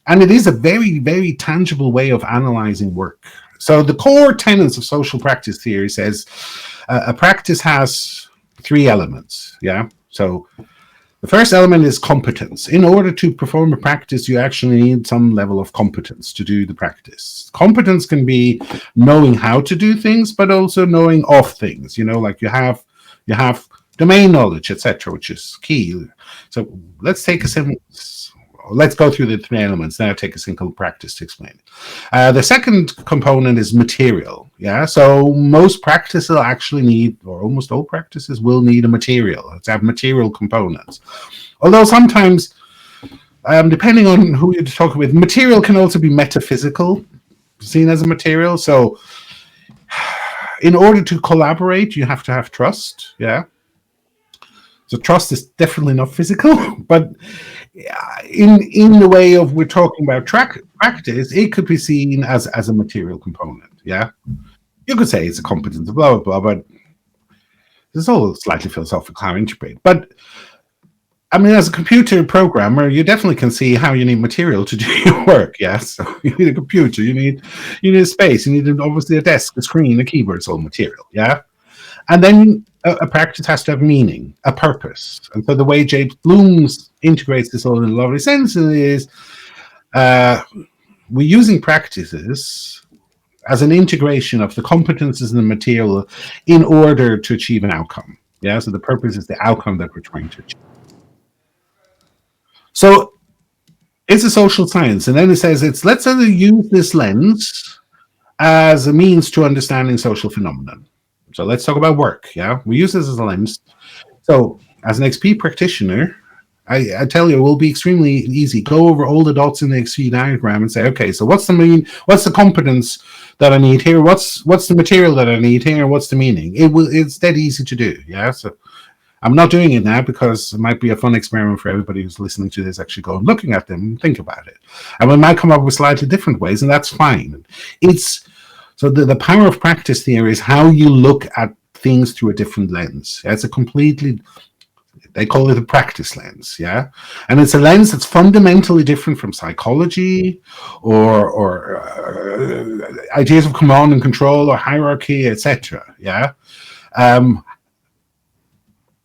and it is a very, very tangible way of analyzing work. So the core tenets of social practice theory says a practice has three elements. Yeah. So the first element is competence. In order to perform a practice, you actually need some level of competence to do the practice. Competence can be knowing how to do things, but also knowing of things. Like you have domain knowledge, etc., which is key. So let's go through the three elements. Now take a single practice to explain it. The second component is material. Yeah, so most practices actually need, or almost all practices will need a material. It's have material components. Although sometimes, depending on who you're talking with, material can also be metaphysical, seen as a material. So in order to collaborate, you have to have trust. Yeah. So trust is definitely not physical, but in the way of we're talking about practice, it could be seen as a material component. Yeah, you could say it's a competence, blah blah blah, but it's all slightly philosophical how to interpret. But I mean, as a computer programmer, you definitely can see how you need material to do your work. Yeah, so you need a computer, you need a space, you need obviously a desk, a screen, a keyboard. It's all material. Yeah. And then a practice has to have meaning, a purpose. And so the way James Bloom integrates this all in a lovely sense is we're using practices as an integration of the competences and the material in order to achieve an outcome. Yeah, so the purpose is the outcome that we're trying to achieve. So it's a social science. And then it says let's use this lens as a means to understanding social phenomenon. So let's talk about work. Yeah, we use this as a lens. So as an XP practitioner, I tell you, it will be extremely easy. Go over all the dots in the XP diagram and say, okay, so what's the competence that I need here? What's the material that I need here? What's the meaning? It's dead easy to do. Yeah. So I'm not doing it now because it might be a fun experiment for everybody who's listening to this. Actually go and looking at them and think about it. And we might come up with slightly different ways, and that's fine. So the power of practice theory is how you look at things through a different lens. It's a completely, they call it a practice lens, yeah? And it's a lens that's fundamentally different from psychology or ideas of command and control or hierarchy, etc., yeah?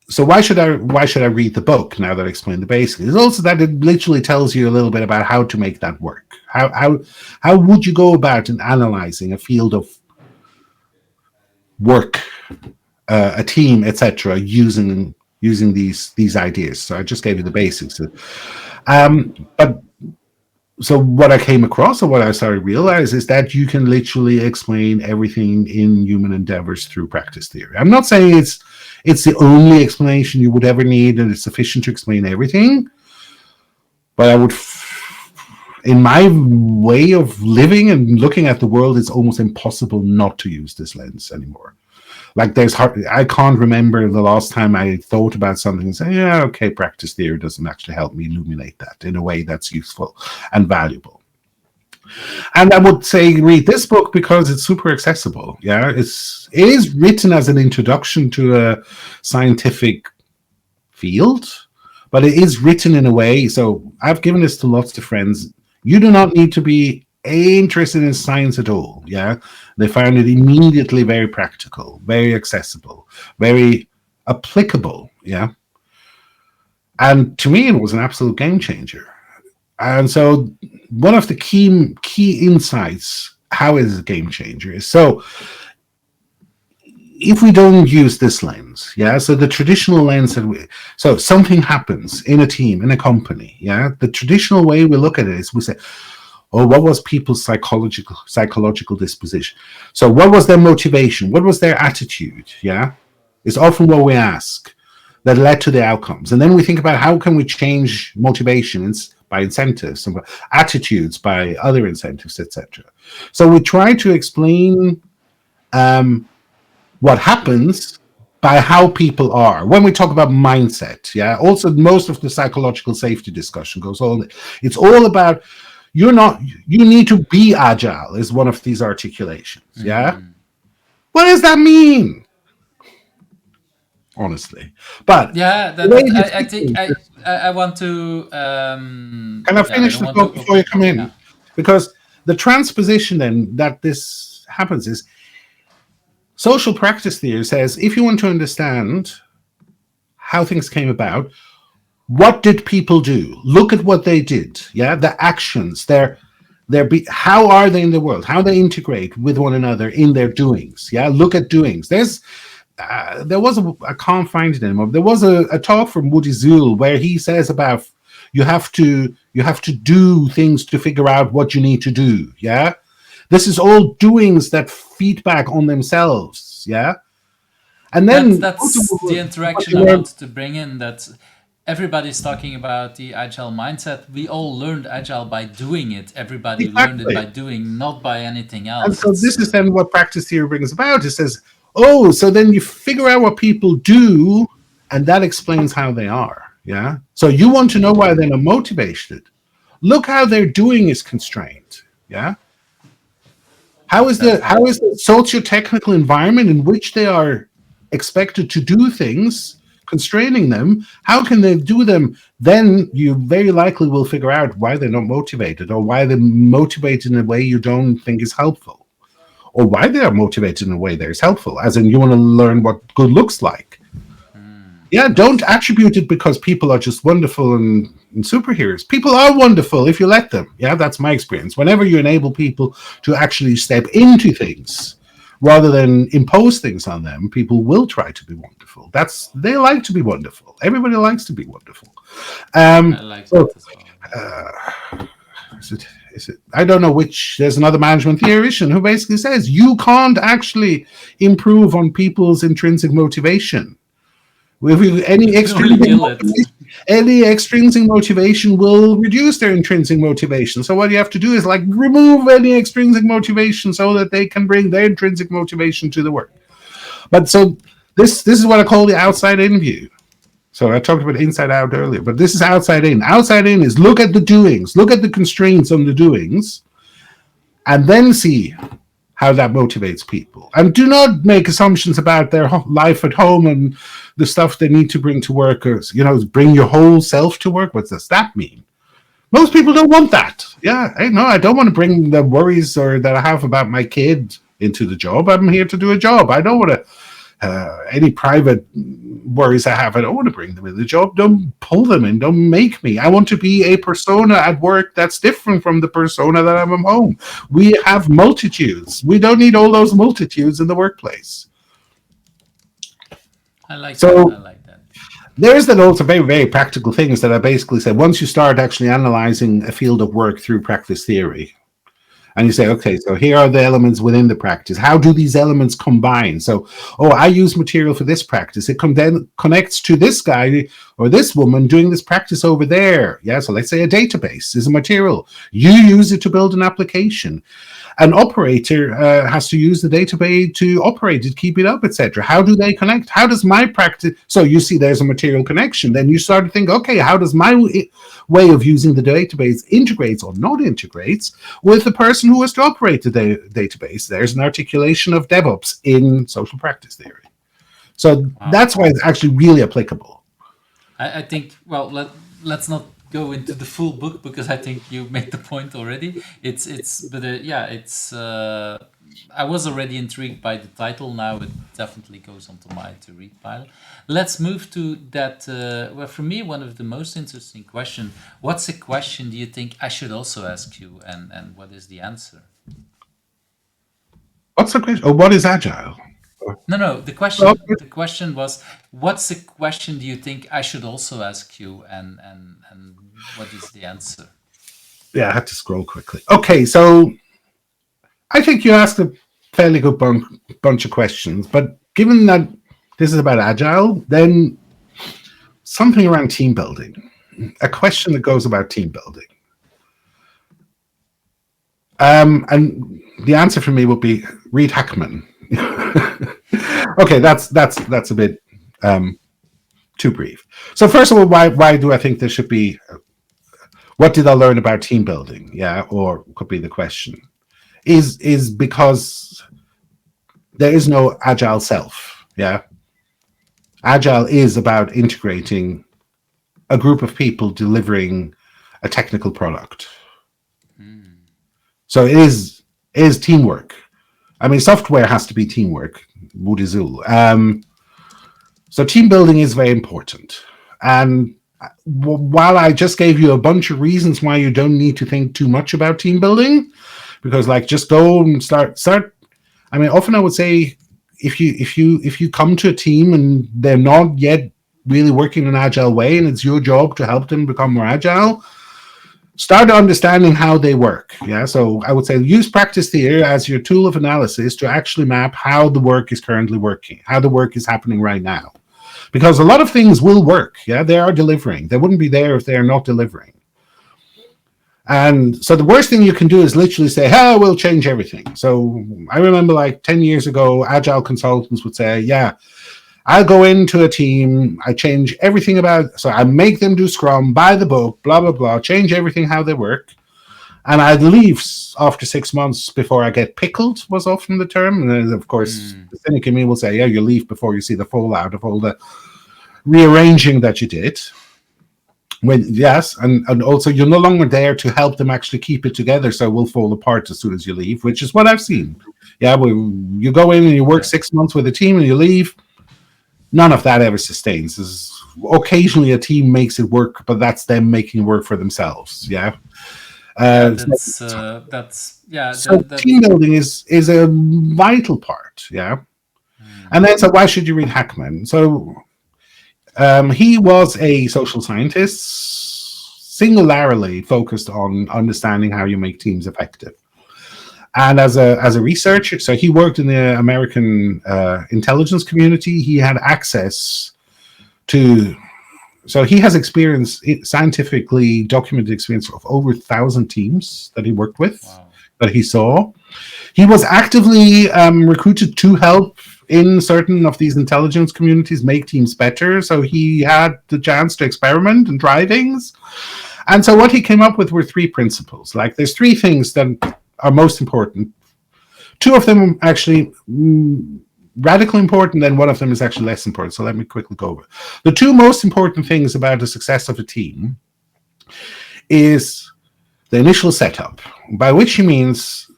So why should I read the book now that I explained the basics? It's also that it literally tells you a little bit about how to make that work. How would you go about in analyzing a field of work, a team, etc., using these ideas? So I just gave you the basics. But so what I came across, or what I started to realize, is that you can literally explain everything in human endeavors through practice theory. I'm not saying it's the only explanation you would ever need and it's sufficient to explain everything, but I would, in my way of living and looking at the world, it's almost impossible not to use this lens anymore. Like I can't remember the last time I thought about something and say, yeah, okay, practice theory doesn't actually help me illuminate that in a way that's useful and valuable. And I would say read this book because it's super accessible. Yeah, it is written as an introduction to a scientific field, but it is written in a way. So I've given this to lots of friends. You do not need to be interested in science at all. Yeah, they found it immediately very practical, very accessible, very applicable. Yeah, and to me, it was an absolute game changer. And so one of the key insights, how is it a game changer, is so if we don't use this lens, yeah, so the traditional lens so something happens in a team, in a company, yeah, the traditional way we look at it is we say, oh, what was people's psychological disposition? So what was their motivation? What was their attitude? Yeah, it's often what we ask that led to the outcomes. And then we think about how can we change motivations by incentives and attitudes by other incentives, etc. So we try to explain what happens by how people are. When we talk about mindset, yeah, also most of the psychological safety discussion goes on. It's all about you need to be agile is one of these articulations. Yeah. What does that mean? Honestly, but yeah, I think I want to. Can I finish the thought before you come in? Yeah. Because the transposition then that this happens is social practice theory says if you want to understand how things came about, what did people do? Look at what they did. Yeah, the actions, how are they in the world? How they integrate with one another in their doings. Yeah, look at doings. There was I can't find it anymore. There was a talk from Woody Zuhl where he says about you have to do things to figure out what you need to do. Yeah, this is all doings that feedback on themselves. Yeah, and then that's the interaction I want to bring in. That everybody's talking about the agile mindset. We all learned agile by doing it. Everybody learned it by doing, not by anything else. And so this is then what practice theory brings about. It says, oh, so then you figure out what people do, and that explains how they are. Yeah. So you want to know why they're not motivated. Look how their doing is constrained. Yeah. How is the socio-technical environment in which they are expected to do things constraining them? How can they do them? Then you very likely will figure out why they're not motivated, or why they're motivated in a way you don't think is helpful, or why they are motivated in a way that is helpful, as in you want to learn what good looks like. Yeah, don't attribute it because people are just wonderful and superheroes. People are wonderful if you let them. Yeah, that's my experience. Whenever you enable people to actually step into things rather than impose things on them, people will try to be wonderful. They like to be wonderful. Everybody likes to be wonderful. I like that as well. Is it? I don't know which. There's another management theorician who basically says you can't actually improve on people's intrinsic motivation. If you, any extrinsic motivation, Any extrinsic motivation will reduce their intrinsic motivation. So what you have to do is like remove any extrinsic motivation so that they can bring their intrinsic motivation to the work. But so this is what I call the outside in view. So I talked about inside out earlier, but this is outside in. Outside in is look at the doings, look at the constraints on the doings, and then see how that motivates people. And do not make assumptions about their life at home and the stuff they need to bring to work. Or, bring your whole self to work. What does that mean? Most people don't want that. Yeah, I don't want to bring the worries or that I have about my kid into the job. I'm here to do a job. I don't want to any private worries I have. I don't want to bring them in the job. Don't pull them in. Don't make me. I want to be a persona at work that's different from the persona that I'm at home. We have multitudes. We don't need all those multitudes in the workplace. I like that. There's then also very, very practical things that I basically say once you start actually analyzing a field of work through practice theory. And you say, okay, so here are the elements within the practice. How do these elements combine? So, I use material for this practice. It then connects to this guy or this woman doing this practice over there. Yeah, so let's say a database is a material. You use it to build an application. An operator has to use the database to operate it, keep it up, etc. How do they connect? How does my practice... So you see there's a material connection. Then you start to think, okay, how does my way of using the database integrates or not integrates with the person who has to operate the database? There's an articulation of DevOps in social practice theory. So that's why it's actually really applicable. I think, well, let's not go into the full book because I think you made the point already. I was already intrigued by the title. Now it definitely goes onto my to read pile. Let's move to that. For me, one of the most interesting questions. What's a question do you think I should also ask you, and what is the answer? What's the question? Oh, what is agile? No. The question was, what's a question do you think I should also ask you, and what is the answer? Yeah, I had to scroll quickly. Okay, so I think you asked a fairly good bunch of questions, but given that this is about agile, then something around team building, a question that goes about team building. And the answer for me would be read Hackman. Okay, that's a bit too brief. So first of all, why do I think there should be? What did I learn about team building? Yeah, or could be the question. Is because there is no agile self. Yeah, agile is about integrating a group of people delivering a technical product. So it is teamwork. I mean, software has to be teamwork. So team building is very important. And while I just gave you a bunch of reasons why you don't need to think too much about team building, because just go and start. I mean, often I would say if you come to a team and they're not yet really working in an agile way, and it's your job to help them become more agile, start understanding how they work. Yeah, so I would say use practice theory as your tool of analysis to actually map how the work is currently working, how the work is happening right now. Because a lot of things will work. Yeah, they are delivering. They wouldn't be there if they are not delivering. And so the worst thing you can do is literally say, we'll change everything. So I remember 10 years ago, agile consultants would say, I'll go into a team, I change everything so I make them do Scrum, buy the book, blah, blah, blah, change everything how they work. And I'd leave after 6 months before I get pickled, was often the term. And then, of course, the cynic in me will say, you leave before you see the fallout of all the rearranging that you did. And also you're no longer there to help them actually keep it together, so it will fall apart as soon as you leave, which is what I've seen. Yeah, you go in and you work 6 months with a team and you leave. None of that ever sustains. Occasionally a team makes it work, but that's them making it work for themselves. Yeah. Team building is a vital part. Yeah. And then, so why should you read Hackman? So he was a social scientist, singularly focused on understanding how you make teams effective. And as a researcher, so he worked in the American intelligence community. He had access to So he has experience, scientifically documented experience of over 1,000 teams that he worked with, that he saw. He was actively recruited to help in certain of these intelligence communities make teams better. So he had the chance to experiment and try things. And so what he came up with were 3 principles. Like, there's 3 things that are most important. 2 of them actually radically important, and one of them is actually less important. So let me quickly go over it. The 2 most important things about the success of a team is the initial setup, by which he means,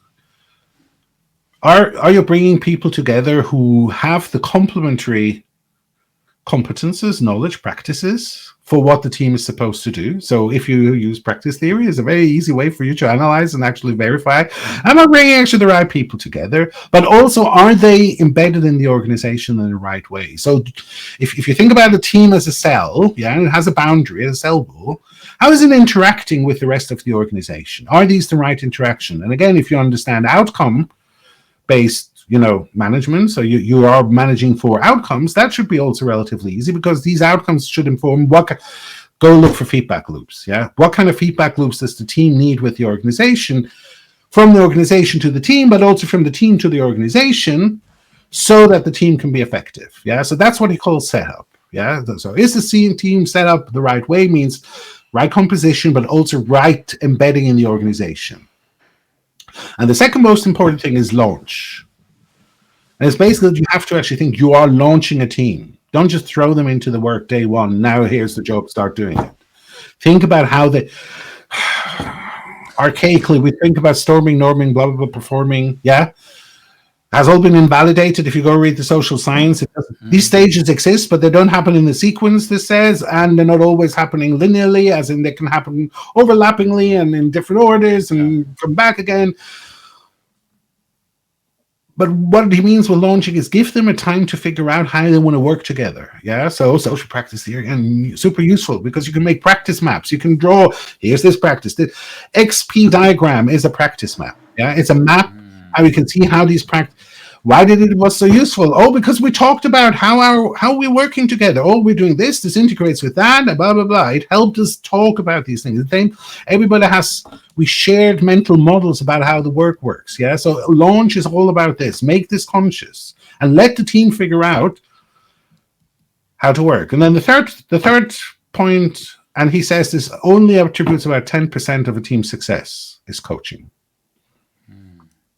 are you bringing people together who have the complementary competences, knowledge, practices for what the team is supposed to do? So if you use practice theory, it's a very easy way for you to analyze and actually verify, am I bringing actually the right people together? But also, are they embedded in the organization in the right way? So if you think about a team as a cell, and it has a boundary, a cell wall, how is it interacting with the rest of the organization? Are these the right interaction? And again, if you understand outcome-based management, so you are managing for outcomes, that should be also relatively easy, because these outcomes should inform go look for feedback loops. What kind of feedback loops does the team need with the organization, from the organization to the team, but also from the team to the organization, so that the team can be effective. So that's what he calls setup. So is the team set up the right way? Means right composition, but also right embedding in the organization. And the second most important thing is launch. And it's basically, you have to actually think you are launching a team. Don't just throw them into the work day one. Now here's the job, start doing it. Think about how they, archaically, we think about storming, norming, blah, blah, blah, performing. Has all been invalidated. If you go read the social science, these stages exist, but they don't happen in the sequence, this says, and they're not always happening linearly, as in they can happen overlappingly and in different orders and come back again. But what he means with launching is give them a time to figure out how they want to work together. So social practice here, again, super useful, because you can make practice maps. You can draw, here's this practice. The XP diagram is a practice map. It's a map how you can see how these practice. Why did it was so useful? Oh, because we talked about how we're working together. Oh, we're doing this integrates with that, blah, blah, blah. It helped us talk about these things. We shared mental models about how the work works. So launch is all about this. Make this conscious and let the team figure out how to work. And then the third point, and he says this only attributes about 10% of a team's success, is coaching.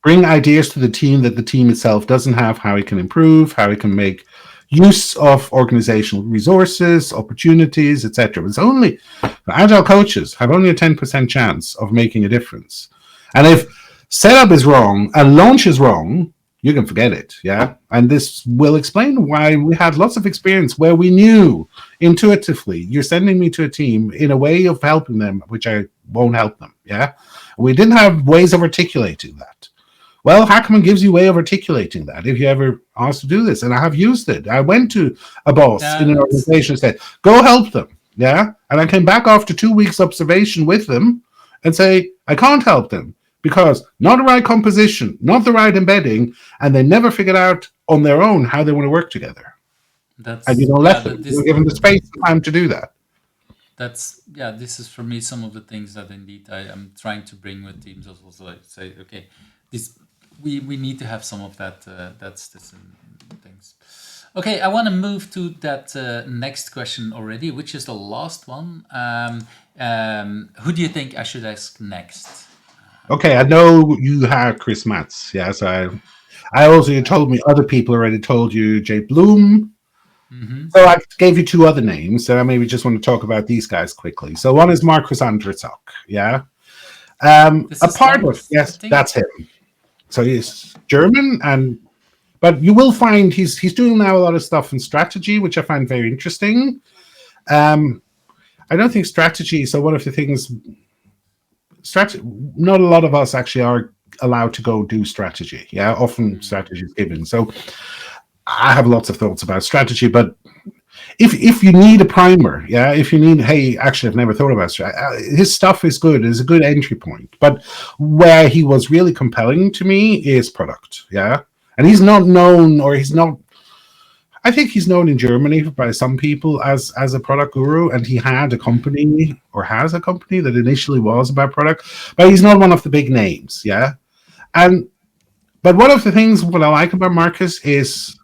Bring ideas to the team that the team itself doesn't have, how it can improve, how it can make use of organizational resources, opportunities, etc. It's only, agile coaches have only a 10% chance of making a difference. And if setup is wrong and launch is wrong, you can forget it. And this will explain why we had lots of experience where we knew intuitively, you're sending me to a team in a way of helping them, which I won't help them. We didn't have ways of articulating that. Well, Hackman gives you a way of articulating that if you ever asked to do this. And I have used it. I went to a boss in an organization and said, go help them. And I came back after 2 weeks observation with them and say, I can't help them because not the right composition, not the right embedding, and they never figured out on their own how they want to work together. And you don't let them. You're given the space and time to do that. This is for me some of the things that indeed I am trying to bring with teams. Also, like say, okay, we need to have some of that. That's things. Okay, I want to move to that next question already, which is the last one. Who do you think I should ask next? Okay, I know you had Chris Matz. So I also, you told me other people already told you Jay Bloom. So I gave you 2 other names. So I maybe just want to talk about these guys quickly. So one is Marcus Andrzejczak. A part of, yes, that's him. So he's German, but you will find he's doing now a lot of stuff in strategy, which I find very interesting. I don't think strategy. So one of the things, not a lot of us actually are allowed to go do strategy. Often strategy is given. So I have lots of thoughts about strategy, but if you need a primer, if you need, hey, actually, I've never thought about strategy. His stuff is good. It's a good entry point. But where he was really compelling to me is product. And he's not known, or he's not, I think he's known in Germany by some people as a product guru, and he had a company or has a company that initially was about product, but he's not one of the big names, yeah. But one of the things what I like about Marcus is,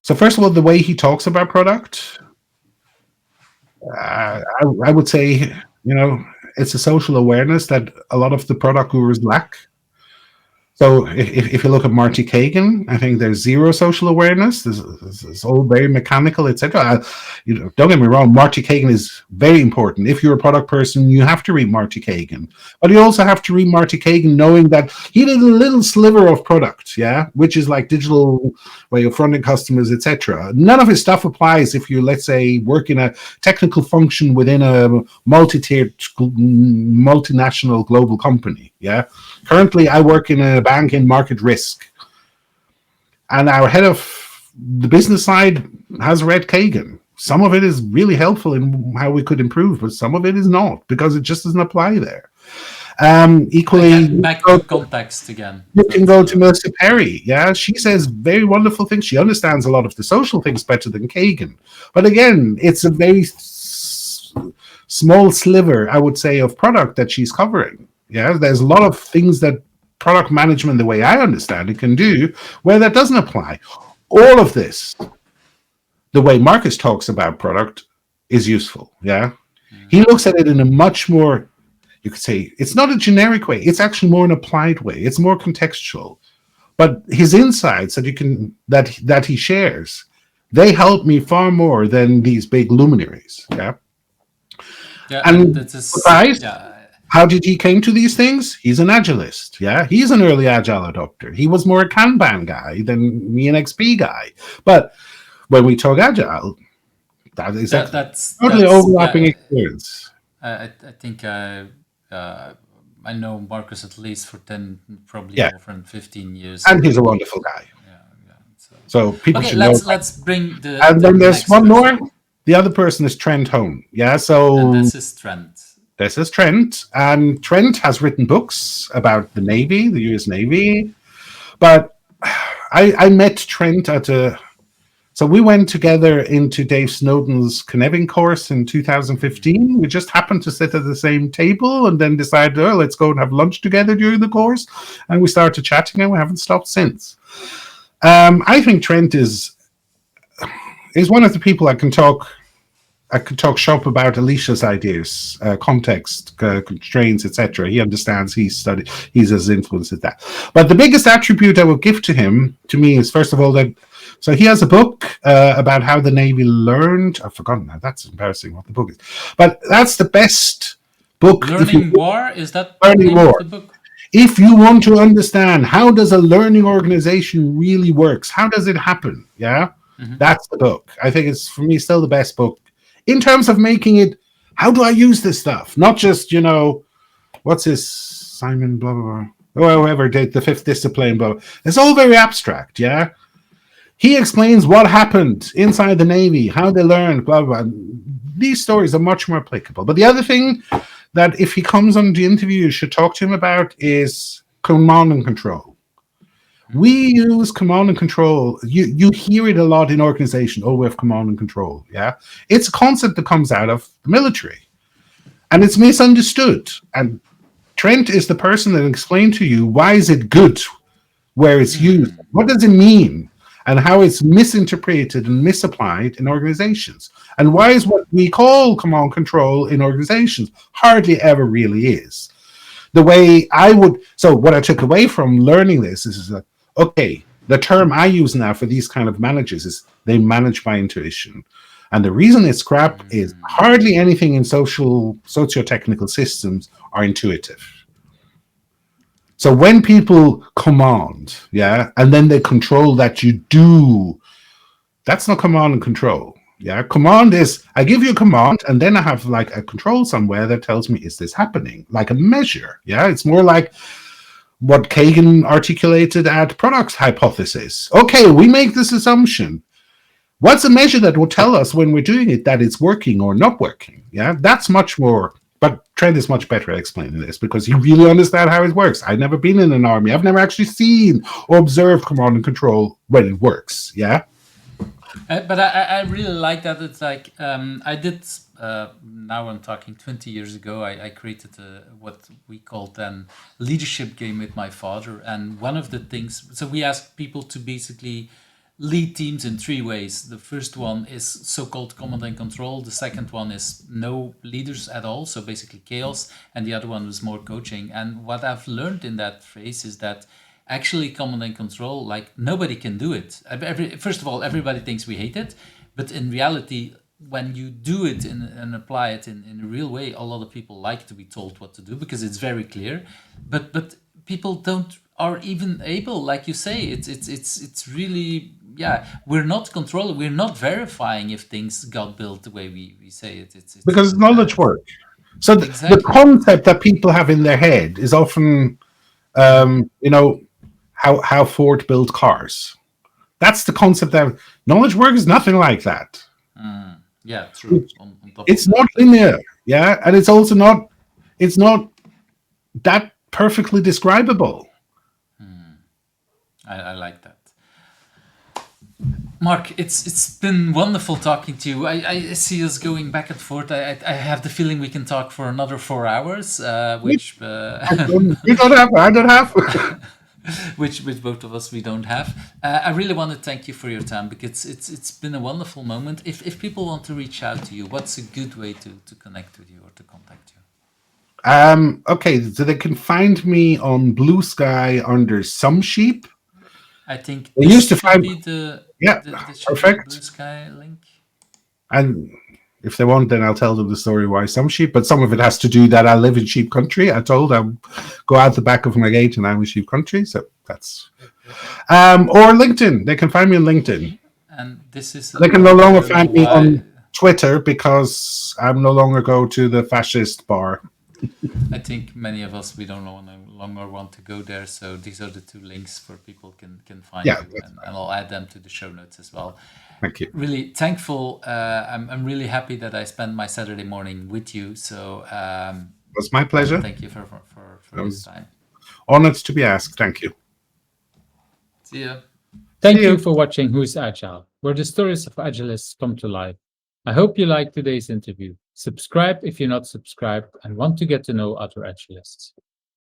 so first of all, the way he talks about product, I would say, it's a social awareness that a lot of the product gurus lack. So if you look at Marty Kagan, I think there's zero social awareness. It's all very mechanical, etc. Don't get me wrong, Marty Kagan is very important. If you're a product person, you have to read Marty Kagan. But you also have to read Marty Kagan knowing that he did a little sliver of product, which is like digital way of fronting customers, etc. None of his stuff applies if you, let's say, work in a technical function within a multi-tiered, multinational global company, Currently, I work in a bank in market risk. And our head of the business side has read Kagan. Some of it is really helpful in how we could improve, but some of it is not, because it just doesn't apply there. Equally, again, back to context again. You can go to Melissa Perry. She says very wonderful things. She understands a lot of the social things better than Kagan. But again, it's a very small sliver, I would say, of product that she's covering. There's a lot of things that product management, the way I understand it, can do where that doesn't apply. All of this, the way Marcus talks about product, is useful. He looks at it in a much more, you could say, it's not a generic way. It's actually more an applied way. It's more contextual. But his insights that he shares, they help me far more than these big luminaries. And that is, surprise, how did he came to these things? He's an agilist. He's an early agile adopter. He was more a Kanban guy than me, an XP guy. But when we talk agile, that's totally overlapping experience. I think I know Marcus at least for 10, probably over 15 years. And he's a wonderful guy. So people should know. Let's bring the. And then there's one more. The other person is Trent Hone. So. And this is Trent. This is Trent, and Trent has written books about the Navy, the US Navy. But I met Trent so we went together into Dave Snowden's Conneving course in 2015. We just happened to sit at the same table and then decided, let's go and have lunch together during the course. And we started chatting, and we haven't stopped since. I think Trent is one of the people I could talk shop about Alicia's ideas, context, constraints, etc. He understands. He's as influenced at that. But the biggest attribute I would give to me, is first of all that. So he has a book about how the Navy learned. I've forgotten now. That's embarrassing what the book is. But that's the best book. Learning War, is that Learning War? The book? If you want to understand how does a learning organization really works, how does it happen? That's the book. I think it's, for me, still the best book. In terms of making it, how do I use this stuff? Not just, what's this, Simon, blah, blah, blah, whoever did the fifth discipline, blah, blah. It's all very abstract, He explains what happened inside the Navy, how they learned, blah, blah, blah. These stories are much more applicable. But the other thing that if he comes on the interview, you should talk to him about is command and control. We use command and control. You hear it a lot in organization. We have command and control. It's a concept that comes out of the military, and it's misunderstood. And Trent is the person that explained to you why is it good where it's used, what does it mean, and how it's misinterpreted and misapplied in organizations, and why is what we call command control in organizations hardly ever really is. The way so what I took away from learning this is that, okay, the term I use now for these kind of managers is they manage by intuition. And the reason it's crap is hardly anything in socio-technical systems are intuitive. So when people command, and then they control that you do, that's not command and control. Command is, I give you a command, and then I have like a control somewhere that tells me, is this happening? Like a measure. It's more like what Kagan articulated at product hypothesis. Okay, we make this assumption. What's a measure that will tell us when we're doing it that it's working or not working? That's much more But Trent is much better at explaining this because he really understands how it works. I've never been in an army. I've never actually seen or observed command and control when it works. Yeah. But I really like that. It's like I did. Now I'm talking 20 years ago. I created what we called then leadership game with my father. And one of the things, so we asked people to basically lead teams in three ways. The first one is so-called command and control. The second one is no leaders at all, so basically chaos. And the other one was more coaching. And what I've learned in that phase is that actually command and control, like nobody can do it. First of all, everybody thinks we hate it, but in reality, when you do it and apply it in a real way, a lot of people like to be told what to do because it's very clear. But people are even able, like you say, it's really, yeah, we're not controlling, we're not verifying if things got built the way we say it. It's because it's knowledge work. So exactly. The concept that people have in their head is often, how Ford built cars. That's the concept that knowledge work is nothing like that. Yeah, true. On top It's of not linear, yeah, and it's also not. It's not that perfectly describable. I like that. Mark, it's been wonderful talking to you. I see us going back and forth. I have the feeling we can talk for another 4 hours, which You don't have. I don't have. which both of us we don't have. I really want to thank you for your time because it's been a wonderful moment. If people want to reach out to you, what's a good way to connect with you or to contact you? Okay, so they can find me on Blue Sky under Some Sheep. I think They this used to should find- be the Yeah, this should be the perfect. Blue Sky link. And if they want, then I'll tell them the story why Some Sheep. But some of it has to do that I live in sheep country. I told them go out the back of my gate and I'm in sheep country. So that's or LinkedIn. They can find me on LinkedIn. And this is They can no longer find me why- on Twitter because I'm no longer go to the fascist bar. I think many of us we don't no longer want to go there. So these are the two links where people can find Yeah, you, that's and I'll add them to the show notes as well. Thank you. Really thankful. I'm really happy that I spent my Saturday morning with you. So It was my pleasure. thank you for this time. Honored to be asked. Thank you. See ya. Thank See you you. for watching Who's Agile, where the stories of agilists come to life. I hope you liked today's interview. Subscribe if you're not subscribed and want to get to know other agilists.